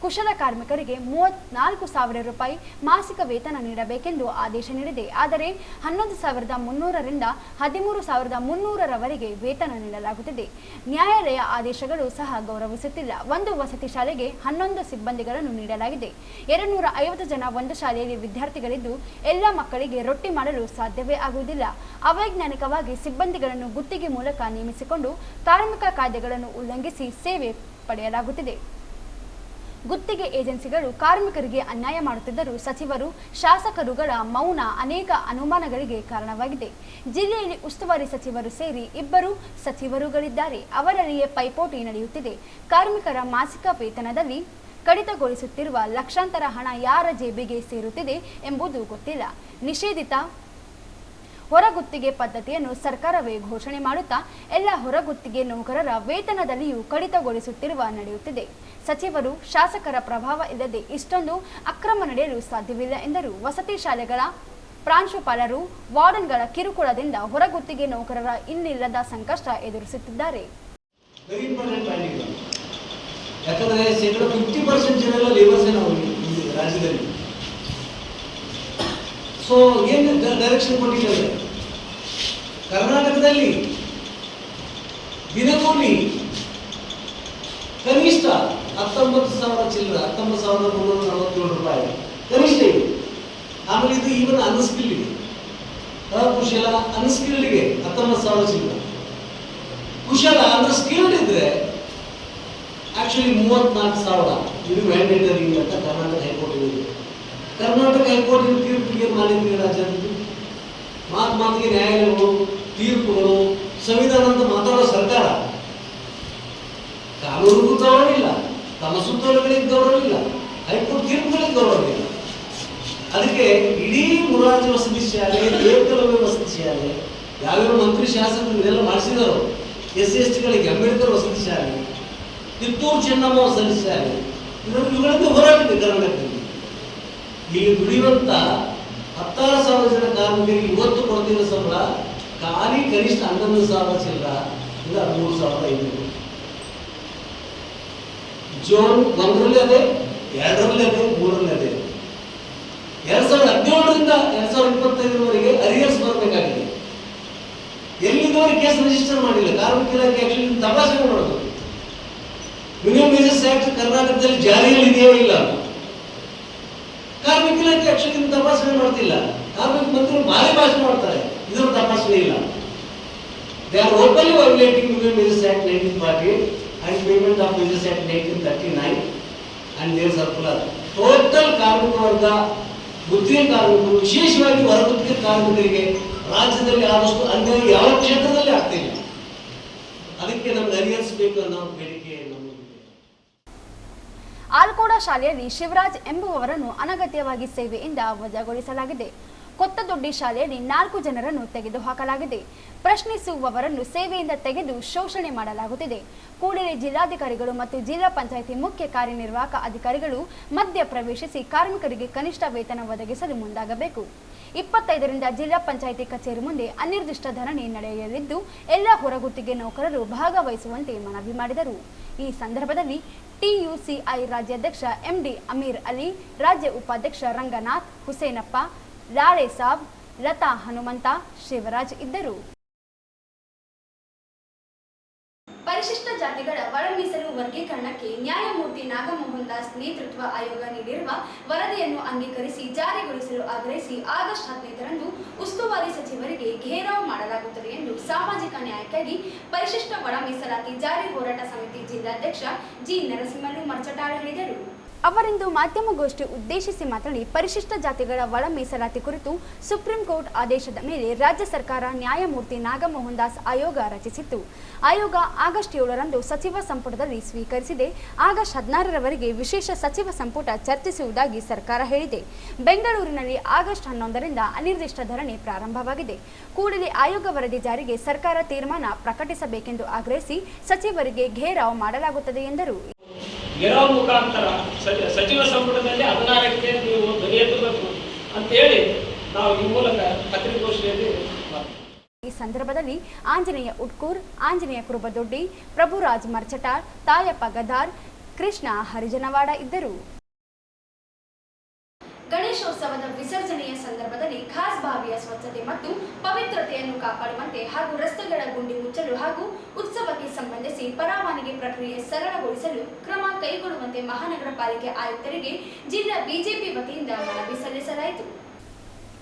ಕುಶಲ ಕಾರ್ಮಿಕರಿಗೆ 34,000 ರೂಪಾಯಿ ಮಾಸಿಕ ವೇತನ ನೀಡಬೇಕೆಂದು ಆದೇಶ ನೀಡಿದೆ. ಆದರೆ 11,300ರಿಂದ 13,300ರವರೆಗೆ ವೇತನ ನೀಡಲಾಗುತ್ತಿದೆ. ನ್ಯಾಯಾಲಯ ಆದೇಶಗಳು ಸಹ ಗೌರವಿಸುತ್ತಿಲ್ಲ. ಒಂದು ವಸತಿ ಶಾಲೆಗೆ 11 ಸಿಬ್ಬಂದಿಗಳನ್ನು ನೀಡಲಾಗಿದೆ. 250 ಜನ ಒಂದು ಶಾಲೆಯಲ್ಲಿ ವಿದ್ಯಾರ್ಥಿಗಳಿದ್ದು ಎಲ್ಲ ಮಕ್ಕಳಿಗೆ ರೊಟ್ಟಿ ಮಾಡಲು ಸಾಧ್ಯವೇ ಆಗುವುದಿಲ್ಲ. ಅವೈಜ್ಞಾನಿಕವಾಗಿ ಸಿಬ್ಬಂದಿಗಳನ್ನು ಗುತ್ತಿಗೆ ಮೂಲಕ ನೇಮಿಸಿಕೊಂಡು ಕಾರ್ಮಿಕ ಕಾಯ್ದೆಗಳನ್ನು ಉಲ್ಲಂಘಿಸಿ ಸೇವೆ ಪಡೆಯಲಾಗುತ್ತಿದೆ. ಗುತ್ತಿಗೆ ಏಜೆನ್ಸಿಗಳು ಕಾರ್ಮಿಕರಿಗೆ ಅನ್ಯಾಯ ಮಾಡುತ್ತಿದ್ದರೂ ಸಚಿವರು, ಶಾಸಕರುಗಳ ಮೌನ ಅನೇಕ ಅನುಮಾನಗಳಿಗೆ ಕಾರಣವಾಗಿದೆ. ಜಿಲ್ಲೆಯಲ್ಲಿ ಉಸ್ತುವಾರಿ ಸಚಿವರು ಸೇರಿ 2 ಸಚಿವರುಗಳಿದ್ದಾರೆ. ಅವರಲ್ಲಿಯೇ ಪೈಪೋಟಿ ನಡೆಯುತ್ತಿದೆ. ಕಾರ್ಮಿಕರ ಮಾಸಿಕ ವೇತನದಲ್ಲಿ ಕಡಿತಗೊಳಿಸುತ್ತಿರುವ ಲಕ್ಷಾಂತರ ಹಣ ಯಾರ ಜೇಬಿಗೆ ಸೇರುತ್ತಿದೆ ಎಂಬುದು ಗೊತ್ತಿಲ್ಲ. ನಿಷೇಧಿತ ಹೊರಗುತ್ತಿಗೆ ಪದ್ಧತಿಯನ್ನು ಸರ್ಕಾರವೇ ಘೋಷಣೆ ಮಾಡುತ್ತಾ ಎಲ್ಲ ಹೊರಗುತ್ತಿಗೆ ನೌಕರರ ವೇತನದಲ್ಲಿಯೂ ಕಡಿತಗೊಳಿಸುತ್ತಿರುವ ನಡೆಯುತ್ತಿದೆ. ಸಚಿವರು, ಶಾಸಕರ ಪ್ರಭಾವ ಇಲ್ಲದೆ ಇಷ್ಟೊಂದು ಅಕ್ರಮ ನಡೆಯಲು ಸಾಧ್ಯವಿಲ್ಲ ಎಂದರು. ವಸತಿ ಶಾಲೆಗಳ ಪ್ರಾಂಶುಪಾಲರು, ವಾರ್ಡನ್ಗಳ ಕಿರುಕುಳದಿಂದ ಹೊರಗುತ್ತಿಗೆ ನೌಕರರ ಇನ್ನಿಲ್ಲದ ಸಂಕಷ್ಟ ಎದುರಿಸುತ್ತಿದ್ದಾರೆ. ಯಾಕಂದರೆ 50% ಜನ ಲೇಬರ್ಸ್ ನಾವು ರಾಜ್ಯದಲ್ಲಿ. ಸೊ ಏನು ಡೈರೆಕ್ಷನ್ ಕೊಟ್ಟಿದ್ದಾರೆ ಕರ್ನಾಟಕದಲ್ಲಿ ದಿನಗೂಲಿ ಕನಿಷ್ಠ 19,000 ಚಿಲ್ಲರ 19,347 ರೂಪಾಯಿ ಕನಿಷ್ಠ ಇದೆ. ಆಮೇಲೆ ಇದು ಈವನ್ ಅನ್ಸ್ಕಿಲ್ಡ್ಗೆ, ಅಕುಶಲ ಅನ್ಸ್ಕಿಲ್ಡ್ಗೆ 19,000 ಚಿಲ್ಲರೆ. ಕುಶಲ ಅಂದ್ರೆ ಸ್ಕಿಲ್ಡ್ ಇದ್ರೆ ಆಕ್ಚುಲಿ 34,000 ಇದು ಮ್ಯಾಂಡೇಟರಿ ಅಂತ ಕರ್ನಾಟಕ ಹೈಕೋರ್ಟ್ ಇದೆ. ಕರ್ನಾಟಕ ಹೈಕೋರ್ಟ್ ತೀರ್ಪಿಗೆ ಮಾನ್ಯತೆ ರಾಜ್ಯದಲ್ಲಿ ಮಾತಿಗೆ ನ್ಯಾಯಾಲಯಗಳು, ತೀರ್ಪುಗಳು, ಸಂವಿಧಾನ ಅಂತ ಮಾತಾಡೋ ಸರ್ಕಾರ ಕಾನೂನಿಗೂ ಗೌರವ ಇಲ್ಲ, ತಮ್ಮ ಸುತ್ತೋಲೆಗಳಿಗೆ ಗೌರವ ಇಲ್ಲ, ಹೈಕೋರ್ಟ್ ತೀರ್ಪುಗಳಿಗೆ ಗೌರವ ಇಲ್ಲ. ಅದಕ್ಕೆ ಇಡೀ ಮುರಾರ್ಜಿ ವಸತಿ ಶಾಲೆ, ಏಕಲವ್ಯ ವಸತಿ ಶಾಲೆ, ಯಾವ್ಯಾವ ಮಂತ್ರಿ ಶಾಸಕರು ಇದೆಲ್ಲ ಮಾಡಿಸಿದಾರೋ, SC/ST ಗಳಿಗೆ ಅಂಬೇಡ್ಕರ್ ವಸತಿ ಶಾಲೆ, ಕಿತ್ತೂರು ಚೆನ್ನಮ್ಮ ವಸತಿ ಶಾಲೆ, ಇವುಗಳಿಂದ ಹೋರಾಟಿದೆ ಕರ್ನಾಟಕದಲ್ಲಿ. ಇಲ್ಲಿ ದುಡಿಯುವಂತ 16,000 ಜನ ಕಾರ್ಮಿಕರಿಗೆ ಇವತ್ತು ಕೊಡ್ತಿರೋ ಸಂಬಳ ಖಾಲಿ ಕನಿಷ್ಠ 11,000 ಚಿಲ್ಲರ ಇಂದ 13,500. ಜೂನ್ 1ರಲ್ಲಿ ಅದೇ, 2ರಲ್ಲಿ ಅದೇ, 3ರಲ್ಲಿ ಅದೇ. 2017ರಿಂದ 2025ರವರೆಗೆ ಅರಿಯರ್ಸ್ ಬರಬೇಕಾಗಿದೆ. ಎಲ್ಲಿದ್ದವರೆಗೆ ಕೇಸ್ ರಿಜಿಸ್ಟರ್ ಮಾಡಿಲ್ಲ. ಕಾರ್ಮಿಕ ಇಲಾಖೆ ಆಕ್ಚುಲಿ ತಪಾಸಣೆ ಮಾಡೋದು. ಮಿನಿಮಮ್ ವೇಜಸ್ ಆಕ್ಟ್ ಕರ್ನಾಟಕದಲ್ಲಿ ಜಾರಿಯಲ್ಲಿ ಇದೆಯೋ ಇಲ್ಲ, ಕಾರ್ಮಿಕ ಇಲಾಖೆ ಆಕ್ಚುಲಿ ತಪಾಸಣೆ ಮಾಡ್ತಿಲ್ಲ. ಕಾರ್ಮಿಕ ಮಂತ್ರಿಗಳು ಭಾರಿ ಭಾಷಣ ಮಾಡ್ತಾರೆ, ಇದರ ತಪಾಸಣೆ ಇಲ್ಲ. They are openly violating minimum wages act 1948 and Payment of Wages Act 1939 and their circular. Total ಕಾರ್ಮಿಕ ವರ್ಗ, ಗುತ್ತಿಗೆ ಕಾರ್ಮಿಕರು, ವಿಶೇಷವಾಗಿ ಹೊರಗುತ್ತಿಗೆ ಕಾರ್ಮಿಕರಿಗೆ ರಾಜ್ಯದಲ್ಲಿ ಆದಷ್ಟು ಅನ್ಯಾಯ ಯಾವ ಕ್ಷೇತ್ರದಲ್ಲಿ ಆಗ್ತಿಲ್ಲ. ಅದಕ್ಕೆ ನಮ್ಗೆ ಅರಿಯರ್ಸ್ ಬೇಕು ಅನ್ನೋ ಬೇಡಿಕೆ ನಮ್ಮಲ್ಲಿದೆ. ಆಲ್ಕೋಡ ಶಾಲೆಯಲ್ಲಿ ಶಿವರಾಜ್ ಎಂಬುವವರನ್ನು ಅನಗತ್ಯವಾಗಿ ಸೇವೆಯಿಂದ ವಜಾಗೊಳಿಸಲಾಗಿದೆ. ಕೊತ್ತದೊಡ್ಡಿ ಶಾಲೆಯಲ್ಲಿ 4 ಜನರನ್ನು ತೆಗೆದುಹಾಕಲಾಗಿದೆ. ಪ್ರಶ್ನಿಸುವವರನ್ನು ಸೇವೆಯಿಂದ ತೆಗೆದು ಶೋಷಣೆ ಮಾಡಲಾಗುತ್ತಿದೆ. ಕೂಡಲೇ ಜಿಲ್ಲಾಧಿಕಾರಿಗಳು ಮತ್ತು ಜಿಲ್ಲಾ ಪಂಚಾಯಿತಿ ಮುಖ್ಯ ಕಾರ್ಯನಿರ್ವಾಹಕ ಅಧಿಕಾರಿಗಳು ಮಧ್ಯ ಪ್ರವೇಶಿಸಿ ಕಾರ್ಮಿಕರಿಗೆ ಕನಿಷ್ಠ ವೇತನ ಒದಗಿಸಲು ಮುಂದಾಗಬೇಕು. 25ರಿಂದ ಜಿಲ್ಲಾ ಪಂಚಾಯಿತಿ ಕಚೇರಿ ಮುಂದೆ ಅನಿರ್ದಿಷ್ಟ ಧರಣಿ ನಡೆಯಲಿದ್ದು ಎಲ್ಲ ಹೊರಗುತ್ತಿಗೆ ನೌಕರರು ಭಾಗವಹಿಸುವಂತೆ ಮನವಿ ಮಾಡಿದರು. ಈ ಸಂದರ್ಭದಲ್ಲಿ TUCI ರಾಜ್ಯಾಧ್ಯಕ್ಷ MD ಅಮೀರ್ ಅಲಿ, ರಾಜ್ಯ ಉಪಾಧ್ಯಕ್ಷ ರಂಗನಾಥ್, ಹುಸೇನಪ್ಪ, ಲಾಳೆ ಸಾಬ್, ಲತಾ ಹನುಮಂತ, ಶಿವರಾಜ್ ಇದ್ದರು. ಪರಿಶಿಷ್ಟ ಜಾತಿಗಳ ಒಳ ಮೀಸಲು ವರ್ಗೀಕರಣಕ್ಕೆ ನ್ಯಾಯಮೂರ್ತಿ ನಾಗಮೋಹನ್ ದಾಸ್ ನೇತೃತ್ವ ಆಯೋಗ ನೀಡಿರುವ ವರದಿಯನ್ನು ಅಂಗೀಕರಿಸಿ ಜಾರಿಗೊಳಿಸಲು ಆಗ್ರಹಿಸಿ ಆಗಸ್ಟ್ 15ರಂದು ಉಸ್ತುವಾರಿ ಸಚಿವರಿಗೆ ಘೇರಾವ್ ಮಾಡಲಾಗುತ್ತದೆ ಎಂದು ಸಾಮಾಜಿಕ ನ್ಯಾಯಕ್ಕಾಗಿ ಪರಿಶಿಷ್ಟ ಒಳ ಮೀಸಲಾತಿ ಜಾರಿ ಹೋರಾಟ ಸಮಿತಿ ಜಿಲ್ಲಾಧ್ಯಕ್ಷ G. ನರಸಿಂಹಲು ಮರ್ಚಟಾಳ ಹೇಳಿದರು. ಅವರಿಂದು ಮಾಧ್ಯಮಗೋಷ್ಠಿ ಉದ್ದೇಶಿಸಿ ಮಾತನಾಡಿ, ಪರಿಶಿಷ್ಟ ಜಾತಿಗಳ ಒಳ ಮೀಸಲಾತಿ ಕುರಿತು ಸುಪ್ರೀಂ ಕೋರ್ಟ್ ಆದೇಶದ ಮೇಲೆ ರಾಜ್ಯ ಸರ್ಕಾರ ನ್ಯಾಯಮೂರ್ತಿ ನಾಗಮೋಹನ್ ದಾಸ್ ಆಯೋಗ ರಚಿಸಿತ್ತು. ಆಯೋಗ ಆಗಸ್ಟ್ 7ರಂದು ಸಚಿವ ಸಂಪುಟದಲ್ಲಿ ಸ್ವೀಕರಿಸಿದೆ. ಆಗಸ್ಟ್ 16ರವರೆಗೆ ವಿಶೇಷ ಸಚಿವ ಸಂಪುಟ ಚರ್ಚಿಸುವುದಾಗಿ ಸರ್ಕಾರ ಹೇಳಿದೆ. ಬೆಂಗಳೂರಿನಲ್ಲಿ ಆಗಸ್ಟ್ 11ರಿಂದ ಅನಿರ್ದಿಷ್ಟ ಧರಣಿ ಪ್ರಾರಂಭವಾಗಿದೆ. ಕೂಡಲೇ ಆಯೋಗ ವರದಿ ಜಾರಿಗೆ ಸರ್ಕಾರ ತೀರ್ಮಾನ ಪ್ರಕಟಿಸಬೇಕೆಂದು ಆಗ್ರಹಿಸಿ ಸಚಿವರಿಗೆ ಘೇರಾವ್ ಮಾಡಲಾಗುತ್ತದೆ ಎಂದರು. ಘೇರಾವ್ ಮುಖಾಂತರ ಸಚಿವ ಸಂಪುಟದಲ್ಲಿ 16ಕ್ಕೆ ನೀವು ಧ್ವನಿ ಎತ್ತಬೇಕು ಅಂತೇಳಿ ನಾವು ಈ ಮೂಲಕ ಪತ್ರಿಕಾಗೋಷ್ಠಿಯಲ್ಲಿ ಈ ಸಂದರ್ಭದಲ್ಲಿ ಆಂಜನೇಯ ಉಟ್ಕೂರ್, ಆಂಜನೇಯ ಕುರುಬದೊಡ್ಡಿ, ಪ್ರಭುರಾಜ್ ಮರ್ಚಟಾಳ್, ತಾಯಪ್ಪ ಗದಾರ್, ಕೃಷ್ಣ ಹರಿಜನವಾಡ ಇದ್ದರು. ಗಣೇಶೋತ್ಸವದ ವಿಸರ್ಜನೆಯ ಸಂದರ್ಭದಲ್ಲಿ ಖಾಸ್ ಬಾವಿಯ ಸ್ವಚ್ಛತೆ ಮತ್ತು ಪವಿತ್ರತೆಯನ್ನು ಕಾಪಾಡುವಂತೆ ಹಾಗೂ ರಸ್ತೆಗಳ ಗುಂಡಿ ಮುಚ್ಚಲು ಹಾಗೂ ಉತ್ಸವಕ್ಕೆ ಸಂಬಂಧಿಸಿ ಪರವಾನಗಿ ಪ್ರಕ್ರಿಯೆ ಸರಳಗೊಳಿಸಲು ಕ್ರಮ ಕೈಗೊಳ್ಳುವಂತೆ ಮಹಾನಗರ ಪಾಲಿಕೆ ಆಯುಕ್ತರಿಗೆ ಜಿಲ್ಲಾ ಬಿಜೆಪಿ ವತಿಯಿಂದ ಮನವಿ ಸಲ್ಲಿಸಲಾಯಿತು.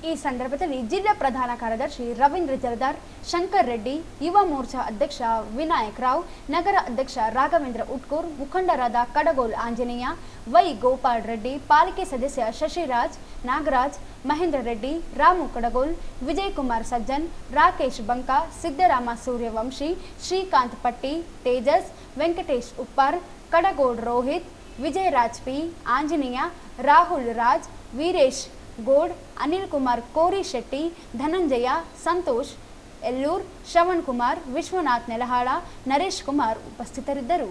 ಈ ಸಂದರ್ಭದಲ್ಲಿ ಜಿಲ್ಲಾ ಪ್ರಧಾನ ಕಾರ್ಯದರ್ಶಿ ರವೀಂದ್ರ ಜರದಾರ್, ಶಂಕರ್ ರೆಡ್ಡಿ, ಯುವ ಮೋರ್ಚಾ ಅಧ್ಯಕ್ಷ ವಿನಾಯಕ್ ರಾವ್, ನಗರ ಅಧ್ಯಕ್ಷ ರಾಘವೇಂದ್ರ ಉಟ್ಕೂರ್, ಮುಖಂಡರಾದ ಕಡಗೋಲ್ ಆಂಜನೇಯ, ವೈ ಗೋಪಾಲ್ ರೆಡ್ಡಿ, ಪಾಲಿಕೆ ಸದಸ್ಯ ಶಶಿರಾಜ್, ನಾಗರಾಜ್, ಮಹೇಂದ್ರ ರೆಡ್ಡಿ, ರಾಮು ಕಡಗೋಲ್, ವಿಜಯ್ ಕುಮಾರ್ ಸಜ್ಜನ್, ರಾಕೇಶ್ ಬಂಕ, ಸಿದ್ದರಾಮ ಸೂರ್ಯವಂಶಿ, ಶ್ರೀಕಾಂತ್ ಪಟ್ಟಿ, ತೇಜಸ್, ವೆಂಕಟೇಶ್ ಉಪ್ಪಾರ್, ಕಡಗೋಡ್ ರೋಹಿತ್, ವಿಜಯ್ ರಾಜ್ ಪಿ, ಆಂಜನೇಯ, ರಾಹುಲ್ ರಾಜ್, ವೀರೇಶ್ ಗೋಡ್, ಅನಿಲ್ ಕುಮಾರ್ ಕೋರಿ ಶೆಟ್ಟಿ, ಧನಂಜಯ, ಸಂತೋಷ್ ಎಲ್ಲೂರ್, ಶ್ರವಣ್ ಕುಮಾರ್, ವಿಶ್ವನಾಥ್ ನೆಲಹಾಳ, ನರೇಶ್ ಕುಮಾರ್ ಉಪಸ್ಥಿತರಿದ್ದರು.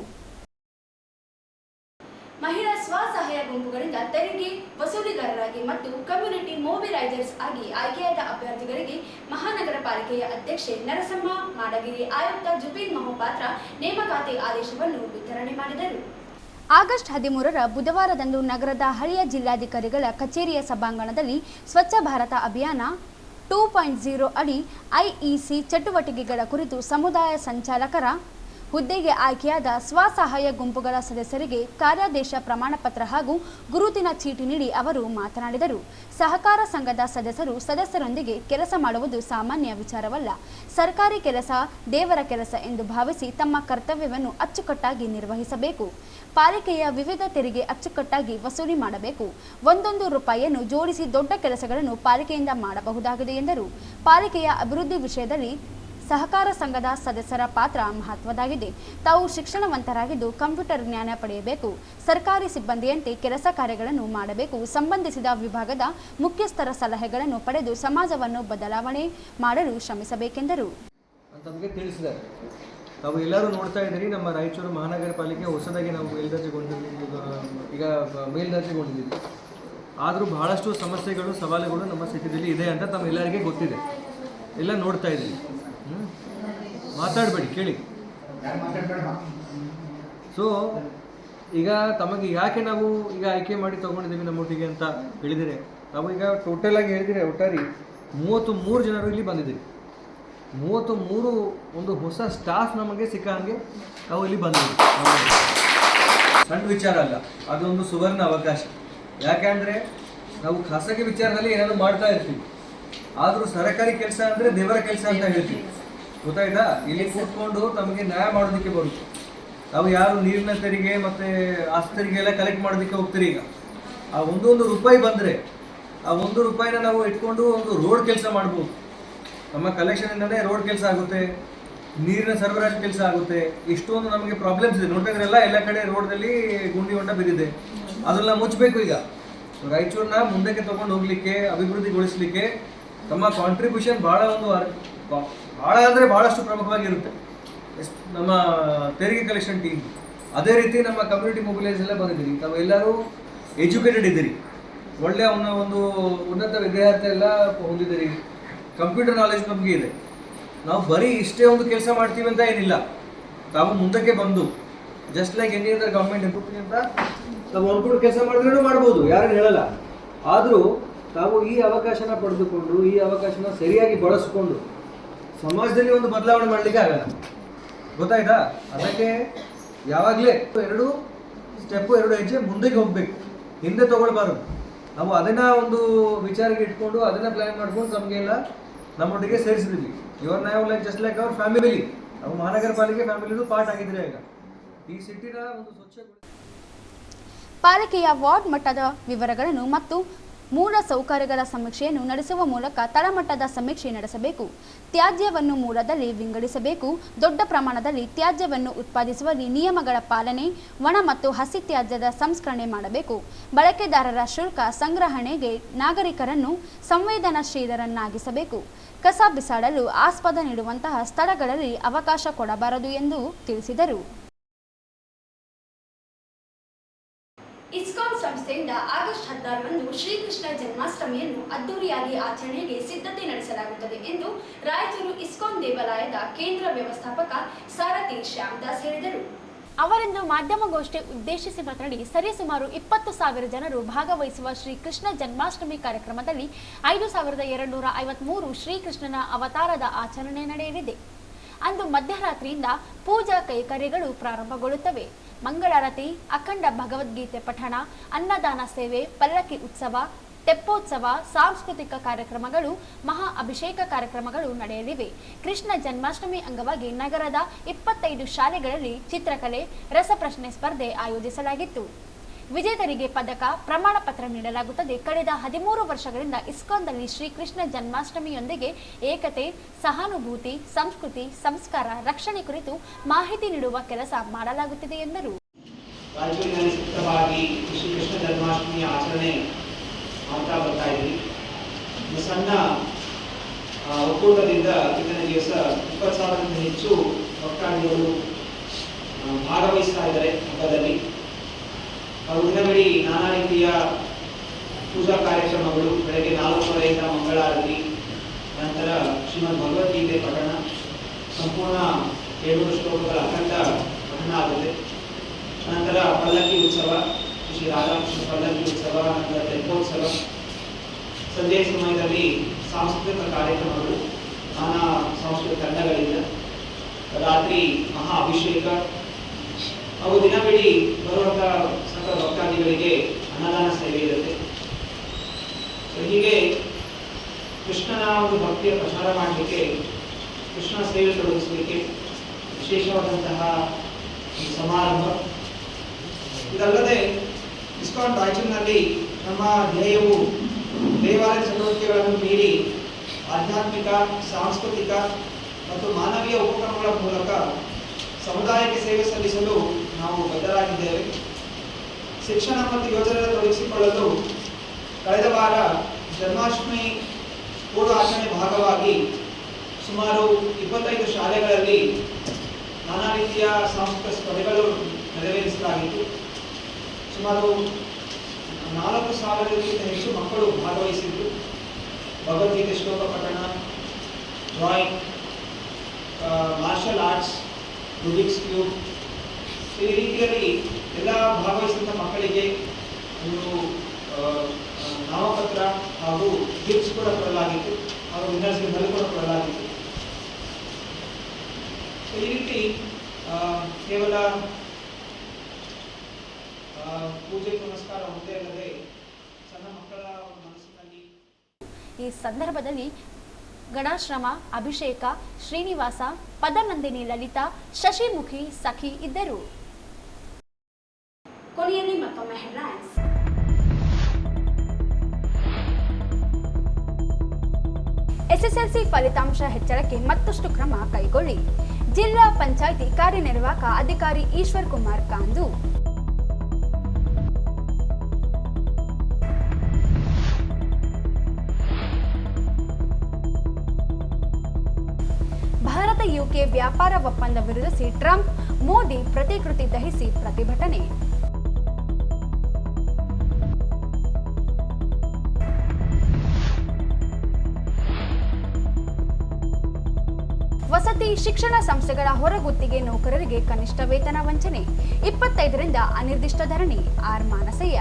ಮಹಿಳಾ ಸ್ವಸಹಾಯ ಗುಂಪುಗಳಿಂದ ತೆರಿಗೆ ವಸೂಲಿಗಾರರಾಗಿ ಮತ್ತು ಕಮ್ಯುನಿಟಿ ಮೊಬಿಲೈಸರ್ಸ್ ಆಗಿ ಆಯ್ಕೆಯಾದ ಅಭ್ಯರ್ಥಿಗಳಿಗೆ ಮಹಾನಗರ ಪಾಲಿಕೆಯ ಅಧ್ಯಕ್ಷೆ ನರಸಮ್ಮ ಮಾಡಗಿರಿ, ಆಯುಕ್ತ ಜುಬಿನ್ ಮಹೋಪಾತ್ರ ನೇಮಕಾತಿ ಆದೇಶವನ್ನು ವಿತರಣೆ ಮಾಡಿದರು. ಆಗಸ್ಟ್ 13ರ ಬುಧವಾರದಂದು ನಗರದ ಹಳೆಯ ಜಿಲ್ಲಾಧಿಕಾರಿಗಳ ಕಚೇರಿಯ ಸಭಾಂಗಣದಲ್ಲಿ ಸ್ವಚ್ಛ ಭಾರತ ಅಭಿಯಾನ 2.0 ಅಡಿ IEC ಚಟುವಟಿಕೆಗಳ ಕುರಿತು ಸಮುದಾಯ ಸಂಚಾಲಕರ ಹುದ್ದೆಗೆ ಆಯ್ಕೆಯಾದ ಸ್ವಸಹಾಯ ಗುಂಪುಗಳ ಸದಸ್ಯರಿಗೆ ಕಾರ್ಯಾದೇಶ ಪ್ರಮಾಣಪತ್ರ ಹಾಗೂ ಗುರುತಿನ ಚೀಟಿ ನೀಡಿ ಅವರು ಮಾತನಾಡಿದರು. ಸಹಕಾರ ಸಂಘದ ಸದಸ್ಯರೊಂದಿಗೆ ಕೆಲಸ ಮಾಡುವುದು ಸಾಮಾನ್ಯ ವಿಚಾರವಲ್ಲ. ಸರ್ಕಾರಿ ಕೆಲಸ ದೇವರ ಕೆಲಸ ಎಂದು ಭಾವಿಸಿ ತಮ್ಮ ಕರ್ತವ್ಯವನ್ನು ಅಚ್ಚುಕಟ್ಟಾಗಿ ನಿರ್ವಹಿಸಬೇಕು. ಪಾಲಿಕೆಯ ವಿವಿಧ ತೆರಿಗೆ ಅಚ್ಚುಕಟ್ಟಾಗಿ ವಸೂಲಿ ಮಾಡಬೇಕು. ಒಂದೊಂದು ರೂಪಾಯಿಯನ್ನು ಜೋಡಿಸಿ ದೊಡ್ಡ ಕೆಲಸಗಳನ್ನು ಪಾಲಿಕೆಯಿಂದ ಮಾಡಬಹುದಾಗಿದೆ ಎಂದರು. ಪಾಲಿಕೆಯ ಅಭಿವೃದ್ಧಿ ವಿಷಯದಲ್ಲಿ ಸಹಕಾರ ಸಂಘದ ಸದಸ್ಯರ ಪಾತ್ರ ಮಹತ್ವದಾಗಿದೆ. ತಾವು ಶಿಕ್ಷಣವಂತರಾಗಿದ್ದು ಕಂಪ್ಯೂಟರ್ ಜ್ಞಾನ ಪಡೆಯಬೇಕು. ಸರ್ಕಾರಿ ಸಿಬ್ಬಂದಿಯಂತೆ ಕೆಲಸ ಕಾರ್ಯಗಳನ್ನು ಮಾಡಬೇಕು. ಸಂಬಂಧಿಸಿದ ವಿಭಾಗದ ಮುಖ್ಯಸ್ಥರ ಸಲಹೆಗಳನ್ನು ಪಡೆದು ಸಮಾಜವನ್ನು ಬದಲಾವಣೆ ಮಾಡಲು ಶ್ರಮಿಸಬೇಕೆಂದರು. ನಮಗೆ ತಿಳಿಸಿದ್ದಾರೆ. ತಾವು ಎಲ್ಲರೂ ನೋಡ್ತಾ ಇದ್ದೀರಿ, ನಮ್ಮ ರಾಯಚೂರು ಮಹಾನಗರ ಪಾಲಿಕೆ ಹೊಸದಾಗಿ ನಾವು ಮೇಲ್ದರ್ಜೆಗೊಂಡಿದ್ದೀವಿ. ಆದರೂ ಬಹಳಷ್ಟು ಸಮಸ್ಯೆಗಳು ಸವಾಲುಗಳು ನಮ್ಮ ಸಿಟಿಯಲ್ಲಿ ಇದೆ ಅಂತ ತಮ್ಮೆಲ್ಲರಿಗೆ ಗೊತ್ತಿದೆ. ಎಲ್ಲ ನೋಡ್ತಾ ಇದ್ದೀವಿ. ಮಾತಾಡಬೇಡಿ, ಕೇಳಿ. ಸೊ ಈಗ ತಮಗೆ ಯಾಕೆ ನಾವು ಈಗ ಆಯ್ಕೆ ಮಾಡಿ ತೊಗೊಂಡಿದ್ದೀವಿ ನಮ್ಮೊಟ್ಟಿಗೆ ಅಂತ ಹೇಳಿದರೆ, ನಾವು ಈಗ ಟೋಟಲ್ ಆಗಿ ಹೇಳಿದರೆ ಒಟ್ಟಾರೆ 33 ಜನರು ಇಲ್ಲಿ ಬಂದಿದ್ದೀವಿ. 33 ಒಂದು ಹೊಸ ಸ್ಟಾಫ್ ನಮಗೆ ಸಿಕ್ಕ ಹಾಗೆ ನಾವು ಇಲ್ಲಿ ಬಂದಿದ್ದೀವಿ. ಸಣ್ಣ ವಿಚಾರ ಅಲ್ಲ, ಅದೊಂದು ಸುವರ್ಣ ಅವಕಾಶ. ಯಾಕೆಂದರೆ ನಾವು ಖಾಸಗಿ ವಿಚಾರದಲ್ಲಿ ಏನಾದರೂ ಮಾಡ್ತಾ ಇರ್ತೀವಿ, ಆದರೂ ಸರ್ಕಾರಿ ಕೆಲಸ ಅಂದರೆ ದೇವರ ಕೆಲಸ ಅಂತ ಹೇಳ್ತೀವಿ. ಗೊತ್ತಾಯ್ತಾ? ಇಲ್ಲಿ ಕೂತ್ಕೊಂಡು ತಮಗೆ ನ್ಯಾಯ ಮಾಡೋದಕ್ಕೆ ಬರುತ್ತೆ. ನಾವು ಯಾರು ನೀರಿನ ತೆರಿಗೆ ಮತ್ತು ಆಸ್ತಿ ತೆರಿಗೆ ಎಲ್ಲ ಕಲೆಕ್ಟ್ ಮಾಡೋದಕ್ಕೆ ಹೋಗ್ತೀರಿ. ಈಗ ಆ ಒಂದೊಂದು ರೂಪಾಯಿ ಬಂದರೆ ಆ 1 ರೂಪಾಯಿನ ನಾವು ಇಟ್ಕೊಂಡು ಒಂದು ರೋಡ್ ಕೆಲಸ ಮಾಡ್ಬೋದು. ನಮ್ಮ ಕಲೆಕ್ಷನಿಂದಲೇ ರೋಡ್ ಕೆಲಸ ಆಗುತ್ತೆ, ನೀರಿನ ಸರಬರಾಜು ಕೆಲಸ ಆಗುತ್ತೆ. ಇಷ್ಟೊಂದು ನಮಗೆ ಪ್ರಾಬ್ಲಮ್ಸ್ ಇದೆ. ನೋಡ್ತಾ ಇದ್ರಲ್ಲ, ಎಲ್ಲ ಕಡೆ ರೋಡ್ನಲ್ಲಿ ಗುಂಡಿ ಹೊಂಡ ಬಿದ್ದಿದೆ. ಅದನ್ನ ಮುಚ್ಚಬೇಕು. ಈಗ ರಾಯಚೂರನ್ನ ಮುಂದಕ್ಕೆ ತೊಗೊಂಡು ಹೋಗ್ಲಿಕ್ಕೆ, ಅಭಿವೃದ್ಧಿಗೊಳಿಸಲಿಕ್ಕೆ ತಮ್ಮ ಕಾಂಟ್ರಿಬ್ಯೂಷನ್ ಭಾಳ ಅಂದರೆ ಭಾಳಷ್ಟು ಪ್ರಮುಖವಾಗಿರುತ್ತೆ. ನಮ್ಮ ತೆರಿಗೆ ಕಲೆಕ್ಷನ್ ಟೀಮ್, ಅದೇ ರೀತಿ ನಮ್ಮ ಕಮ್ಯುನಿಟಿ ಮೊಬಿಲೈಸ್ ಎಲ್ಲ ಬಂದಿದ್ದೀರಿ. ತಾವೆಲ್ಲರೂ ಎಜುಕೇಟೆಡ್ ಇದ್ದೀರಿ, ಒಳ್ಳೆಯ ಒಂದು ಉನ್ನತ ವಿದ್ಯಾರ್ಥಿ ಎಲ್ಲ ಹೊಂದಿದ್ದೀರಿ. ಕಂಪ್ಯೂಟರ್ ನಾಲೆಜ್ ನಮಗೆ ಇದೆ. ನಾವು ಬರೀ ಇಷ್ಟೇ ಒಂದು ಕೆಲಸ ಮಾಡ್ತೀವಿ ಅಂತ ಏನಿಲ್ಲ. ತಾವು ಮುಂದಕ್ಕೆ ಬಂದು just like any other government employee ಅಂತ ತಾವು ಅಂದ್ಕೊಂಡು ಕೆಲಸ ಮಾಡಿದ್ರೂ ಮಾಡ್ಬೋದು, ಯಾರೇನು ಹೇಳಲ್ಲ. ಆದರೂ ತಾವು ಈ ಅವಕಾಶನ ಪಡೆದುಕೊಂಡು, ಈ ಅವಕಾಶನ ಸರಿಯಾಗಿ ಬಳಸ್ಕೊಂಡು ಸಮಾಜದಲ್ಲಿ ಒಂದು ಬದಲಾವಣೆ ಮಾಡಲಿಕ್ಕೆ ಆಗಲ್ಲ. ಗೊತ್ತಾಯ್ತಾ? ಅದಕ್ಕೆ ಯಾವಾಗಲೇ 2 ಹೆಜ್ಜೆ ಮುಂದಕ್ಕೆ ಹೋಗಬೇಕು, ಹಿಂದೆ ತಗೊಳ್ಬಾರ್ದು. ನಾವು ಅದನ್ನು ಒಂದು ವಿಚಾರಕ್ಕೆ ಇಟ್ಕೊಂಡು ಅದನ್ನು ಪ್ಲ್ಯಾನ್ ಮಾಡ್ಕೊಂಡು ನಮಗೆಲ್ಲ ನಮ್ಮೊಟ್ಟಿಗೆ ಸೇರಿಸಿದ್ವಿ. ಇವ್ರ ನಾವು ಜಸ್ಟ್ ಲೈಕ್ ಅವ್ರ ಫ್ಯಾಮಿಲಿ. ನಾವು ಮಹಾನಗರ ಪಾಲಿಕೆ ಫ್ಯಾಮಿಲಿದು ಪಾರ್ಟ್ ಆಗಿದ್ರೆ ಈಗ ಈ ಸಿಟಿನ ಒಂದು ಸ್ವಚ್ಛ ಪಾಲಿಕೆಯ ವಾರ್ಡ್ ಮಟ್ಟದ ವಿವರಗಳನ್ನು ಮತ್ತು ಮೂಲ ಸೌಕರ್ಯಗಳ ಸಮೀಕ್ಷೆಯನ್ನು ನಡೆಸುವ ಮೂಲಕ ತಳಮಟ್ಟದ ಸಮೀಕ್ಷೆ ನಡೆಸಬೇಕು. ತ್ಯಾಜ್ಯವನ್ನು ಮೂಲದಲ್ಲಿ ವಿಂಗಡಿಸಬೇಕು. ದೊಡ್ಡ ಪ್ರಮಾಣದಲ್ಲಿ ತ್ಯಾಜ್ಯವನ್ನು ಉತ್ಪಾದಿಸುವಲ್ಲಿ ನಿಯಮಗಳ ಪಾಲನೆ, ಒಣ ಮತ್ತು ಹಸಿ ತ್ಯಾಜ್ಯದ ಸಂಸ್ಕರಣೆ ಮಾಡಬೇಕು. ಬಳಕೆದಾರರ ಶುಲ್ಕ ಸಂಗ್ರಹಣೆಗೆ ನಾಗರಿಕರನ್ನು ಸಂವೇದನಾಶೀಲರನ್ನಾಗಿಸಬೇಕು. ಕಸ ಬಿಸಾಡಲು ಆಸ್ಪದ ನೀಡುವಂತಹ ಸ್ಥಳಗಳಲ್ಲಿ ಅವಕಾಶ ಕೊಡಬಾರದು ಎಂದು ತಿಳಿಸಿದರು. ಇಸ್ಕಾನ್ ಸಂಸ್ಥೆಯಿಂದ ಆಗಸ್ಟ್ 16ರಂದು ಶ್ರೀಕೃಷ್ಣ ಜನ್ಮಾಷ್ಟಮಿಯನ್ನು ಅದ್ದೂರಿಯಾಗಿ ಆಚರಣೆಗೆ ಸಿದ್ಧತೆ ನಡೆಸಲಾಗುತ್ತದೆ ಎಂದು ರಾಯಚೂರು ಇಸ್ಕಾನ್ ದೇವಾಲಯದ ಕೇಂದ್ರ ವ್ಯವಸ್ಥಾಪಕ ಸಾರಥಿ ಶ್ಯಾಮದಾಸ್ ಹೇಳಿದರು. ಅವರಿಂದು ಮಾಧ್ಯಮಗೋಷ್ಠಿ ಉದ್ದೇಶಿಸಿ ಮಾತನಾಡಿ, ಸರಿಸುಮಾರು 20,000 ಜನರು ಭಾಗವಹಿಸುವ ಶ್ರೀಕೃಷ್ಣ ಜನ್ಮಾಷ್ಟಮಿ ಕಾರ್ಯಕ್ರಮದಲ್ಲಿ 5,253 ಶ್ರೀಕೃಷ್ಣನ ಅವತಾರದ ಆಚರಣೆ ನಡೆಯಲಿದೆ. ಅಂದು ಮಧ್ಯರಾತ್ರಿಯಿಂದ ಪೂಜಾ ಕೈಕರ್ಯಗಳು ಪ್ರಾರಂಭಗೊಳ್ಳುತ್ತವೆ. ಮಂಗಳಾರತಿ, ಅಖಂಡ ಭಗವದ್ಗೀತೆ ಪಠಣ, ಅನ್ನದಾನ ಸೇವೆ, ಪಲ್ಲಕ್ಕಿ ಉತ್ಸವ, ತೆಪ್ಪೋತ್ಸವ, ಸಾಂಸ್ಕೃತಿಕ ಕಾರ್ಯಕ್ರಮಗಳು, ಮಹಾ ಅಭಿಷೇಕ ಕಾರ್ಯಕ್ರಮಗಳು ನಡೆಯಲಿವೆ. ಕೃಷ್ಣ ಜನ್ಮಾಷ್ಟಮಿ ಅಂಗವಾಗಿ ನಗರದ 25 ಶಾಲೆಗಳಲ್ಲಿ ಚಿತ್ರಕಲೆ, ರಸಪ್ರಶ್ನೆ ಸ್ಪರ್ಧೆ ಆಯೋಜಿಸಲಾಗಿತ್ತು. ವಿಜೇತರಿಗೆ ಪದಕ, ಪ್ರಮಾಣ ಪತ್ರ ನೀಡಲಾಗುತ್ತದೆ. ಕಳೆದ 13 ವರ್ಷಗಳಿಂದ ಇಸ್ಕಾನ್ದಲ್ಲಿ ಶ್ರೀಕೃಷ್ಣ ಜನ್ಮಾಷ್ಟಮಿಯೊಂದಿಗೆ ಏಕತೆ, ಸಹಾನುಭೂತಿ, ಸಂಸ್ಕೃತಿ, ಸಂಸ್ಕಾರ, ರಕ್ಷಣೆ ಕುರಿತು ಮಾಹಿತಿ ನೀಡುವ ಕೆಲಸ ಮಾಡಲಾಗುತ್ತಿದೆ ಎಂದರು. ರಾಯಚೂರಿನಲ್ಲಿ ಸುತ್ತವಾಗಿ ಶ್ರೀಕೃಷ್ಣ ಜನ್ಮಾಷ್ಟಮಿಯ ಆಚರಣೆ ಮಾಡ್ತಾ ಬರ್ತಾ ಇದ್ವಿ. ಸಣ್ಣ ಒಕ್ಕೂಟದಿಂದ ಇಂದಿನ ದಿವಸ 20,000ಕ್ಕೂ ಹೆಚ್ಚು ಭಕ್ತಾದಿಗಳು ಭಾಗವಹಿಸ್ತಾ ಇದ್ದಾರೆ ಹಬ್ಬದಲ್ಲಿ. ದಿನವಿಡೀ ನಾನಾ ರೀತಿಯ ಪೂಜಾ ಕಾರ್ಯಕ್ರಮಗಳು, ಬೆಳಗ್ಗೆ 4:30ರಿಂದ ಮಂಗಳಾರತಿ, ನಂತರ ಶ್ರೀಮದ್ ಭಗವದ್ಗೀತೆ ಪಠಣ, ಸಂಪೂರ್ಣ 700 ಶ್ಲೋಕಗಳ ಅಖಂಡ ಪಠಣ ಆಗುತ್ತೆ. ನಂತರ ಪಲ್ಲಕ್ಕಿ ಉತ್ಸವ, ಶ್ರೀ ರಾಧಾಕೃಷ್ಣ ಪಲ್ಲಕ್ಕಿ ಉತ್ಸವ, ನಂತರ ತೆಪ್ಪೋತ್ಸವ. ಸಂಜೆಯ ಸಮಯದಲ್ಲಿ ಸಾಂಸ್ಕೃತಿಕ ಕಾರ್ಯಕ್ರಮಗಳು ನಾನಾ ಸಾಂಸ್ಕೃತಿಕ ತಂಡಗಳಿಂದ. ರಾತ್ರಿ ಮಹಾ ಅಭಿಷೇಕ, ಹಾಗೂ ದಿನವಿಡೀ ಬರುವಂಥ ಸಂತ ಭಕ್ತಾದಿಗಳಿಗೆ ಅನ್ನದಾನ ಸೇವೆ ಇರುತ್ತೆ. ಹೀಗೆ ಕೃಷ್ಣನ ಒಂದು ಭಕ್ತಿಯ ಪ್ರಚಾರ ಮಾಡಲಿಕ್ಕೆ, ಕೃಷ್ಣ ಸೇವೆ ತೊಡಗಿಸಲಿಕ್ಕೆ ವಿಶೇಷವಾದಂತಹ ಈ ಸಮಾರಂಭ. ಇದಲ್ಲದೆ ಇಸ್ಕಾನ್ ರಾಯಚೂರಿನಲ್ಲಿ ನಮ್ಮ ಧ್ಯೇಯವು ದೇವಾಲಯ ಚಟುವಟಿಕೆಗಳನ್ನು ಮೀರಿ ಆಧ್ಯಾತ್ಮಿಕ, ಸಾಂಸ್ಕೃತಿಕ ಮತ್ತು ಮಾನವೀಯ ಉಪಕ್ರಮಗಳ ಮೂಲಕ ಸಮುದಾಯಕ್ಕೆ ಸೇವೆ ಸಲ್ಲಿಸಲು ನಾವು ಬದ್ಧರಾಗಿದ್ದೇವೆ. ಶಿಕ್ಷಣ ಮತ್ತು ಯೋಜನೆ ತೊಡಗಿಸಿಕೊಳ್ಳಲು ಕಳೆದ ವಾರ ಜನ್ಮಾಷ್ಟಮಿ ಪೂರ್ವ ಆಚರಣೆ ಭಾಗವಾಗಿ ಸುಮಾರು 25 ಶಾಲೆಗಳಲ್ಲಿ ನಾನಾ ರೀತಿಯ ಸಾಂಸ್ಕೃತಿಕ ಸ್ಪರ್ಧೆಗಳು ನೆರವೇರಿಸಲಾಗಿತ್ತು. ಸುಮಾರು 4,000ಕ್ಕಿಂತ ಹೆಚ್ಚು ಮಕ್ಕಳು ಭಾಗವಹಿಸಿದ್ದು. ಭಗವದ್ಗೀತೆ ಶ್ಲೋಕ ಪಠಣ, drawing, martial arts, Rubik's cube, ಈ ರೀತಿಯಲ್ಲಿ ಎಲ್ಲ ಭಾಗವಹಿಸಿದ ಮಕ್ಕಳಿಗೆ ಒಂದು ನಾಮಪತ್ರ ಹಾಗೂ ಗಿಫ್ಟ್ಸ್ ಕೂಡ ಕೊಡಲಾಗಿತ್ತು, ಹಾಗೂ ವಿನ್ನರ್ಸ್ಗೆ ಬಲು ಕೂಡ ಕೊಡಲಾಗಿತ್ತು. ಈ ರೀತಿ ಕೇವಲ ಪೂಜೆ ಪುನಸ್ಕಾರ ಒಂದೇ ಅಲ್ಲದೆ ಸಣ್ಣ ಮಕ್ಕಳ ಮನಸ್ಸಿನಲ್ಲಿ ಈ ಸಂದರ್ಭದಲ್ಲಿ ಗಣಾಶ್ರಮ, ಅಭಿಷೇಕ, ಶ್ರೀನಿವಾಸ, ಪದನಂದಿನಿ, ಲಲಿತಾ, ಶಶಿಮುಖಿ, ಸಖಿ ಇದ್ದರು. ಕೊನೆಯಲ್ಲಿ ಮತ್ತೊಮ್ಮೆ ಹೆಡ್ಲೈನ್ಸ್. ಎಸ್ಎಸ್ಎಲ್ಸಿ ಫಲಿತಾಂಶ ಹೆಚ್ಚಳಕ್ಕೆ ಮತ್ತಷ್ಟು ಕ್ರಮ ಕೈಗೊಳ್ಳಿ. ಜಿಲ್ಲಾ ಪಂಚಾಯಿತಿ ಕಾರ್ಯನಿರ್ವಾಹಕ ಅಧಿಕಾರಿ ಈಶ್ವರ್ ಕುಮಾರ್ ಕಾಂದು. ಭಾರತ ಯುಕೆ ವ್ಯಾಪಾರ ಒಪ್ಪಂದ ವಿರೋಧಿಸಿ ಟ್ರಂಪ್, ಮೋದಿ ಪ್ರತಿಕೃತಿ ದಹಿಸಿ ಪ್ರತಿಭಟನೆ. ವಸತಿ ಶಿಕ್ಷಣ ಸಂಸ್ಥೆಗಳ ಹೊರಗುತ್ತಿಗೆ ನೌಕರರಿಗೆ ಕನಿಷ್ಠ ವೇತನ ವಂಚನೆ, 25ರಿಂದ ಅನಿರ್ದಿಷ್ಟ ಧರಣಿ. ಆರ್ ಮಾನಸಯ್ಯ.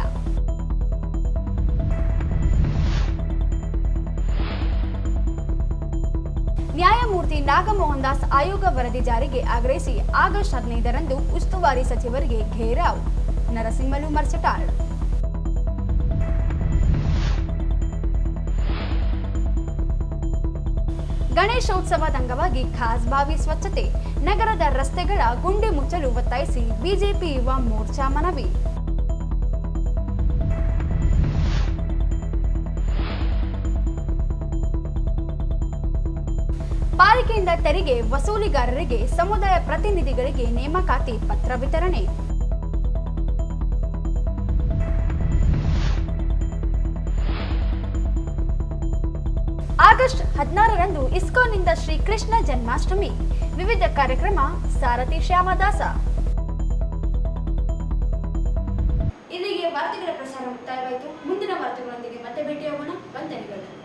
ನ್ಯಾಯಮೂರ್ತಿ ನಾಗಮೋಹನ್ ದಾಸ್ ಆಯೋಗ ವರದಿ ಜಾರಿಗೆ ಆಗ್ರಹಿಸಿ ಆಗಸ್ಟ್ 15ರಂದು ಉಸ್ತುವಾರಿ ಸಚಿವರಿಗೆ ಘೇರಾವ್. ನರಸಿಂಹಲು ಮರ್ಚಟಾಳ್. ಗಣೇಶೋತ್ಸವದ ಅಂಗವಾಗಿ ಖಾಸ್ ಬಾವಿ ಸ್ವಚ್ಛತೆ, ನಗರದ ರಸ್ತೆಗಳ ಗುಂಡಿ ಮುಚ್ಚಲು ಒತ್ತಾಯಿಸಿ ಬಿಜೆಪಿ ಯುವ ಮೋರ್ಚಾ ಮನವಿ. ಪಾಲಿಕೆಯಿಂದ ತೆರಿಗೆ ವಸೂಲಿಗಾರರಿಗೆ ಸಮುದಾಯ ಪ್ರತಿನಿಧಿಗಳಿಗೆ ನೇಮಕಾತಿ ಪತ್ರ ವಿತರಣೆ. ಆಗಸ್ಟ್ 16ರಂದು ಇಸ್ಕಾನ್ನಿಂದ ಶ್ರೀಕೃಷ್ಣ ಜನ್ಮಾಷ್ಟಮಿ, ವಿವಿಧ ಕಾರ್ಯಕ್ರಮ. ಸಾರಥಿ ಶ್ಯಾಮದಾಸ. ಇಲ್ಲಿಗೆ ವಾರ್ತೆಗಳ ಪ್ರಸಾರ ಮುಕ್ತಾಯವಾಯಿತು. ಮುಂದಿನ ವಾರ್ತೆಗಳೊಂದಿಗೆ ಮತ್ತೆ ಭೇಟಿಯಾಗೋಣ. ವಂದನೆಗಳು.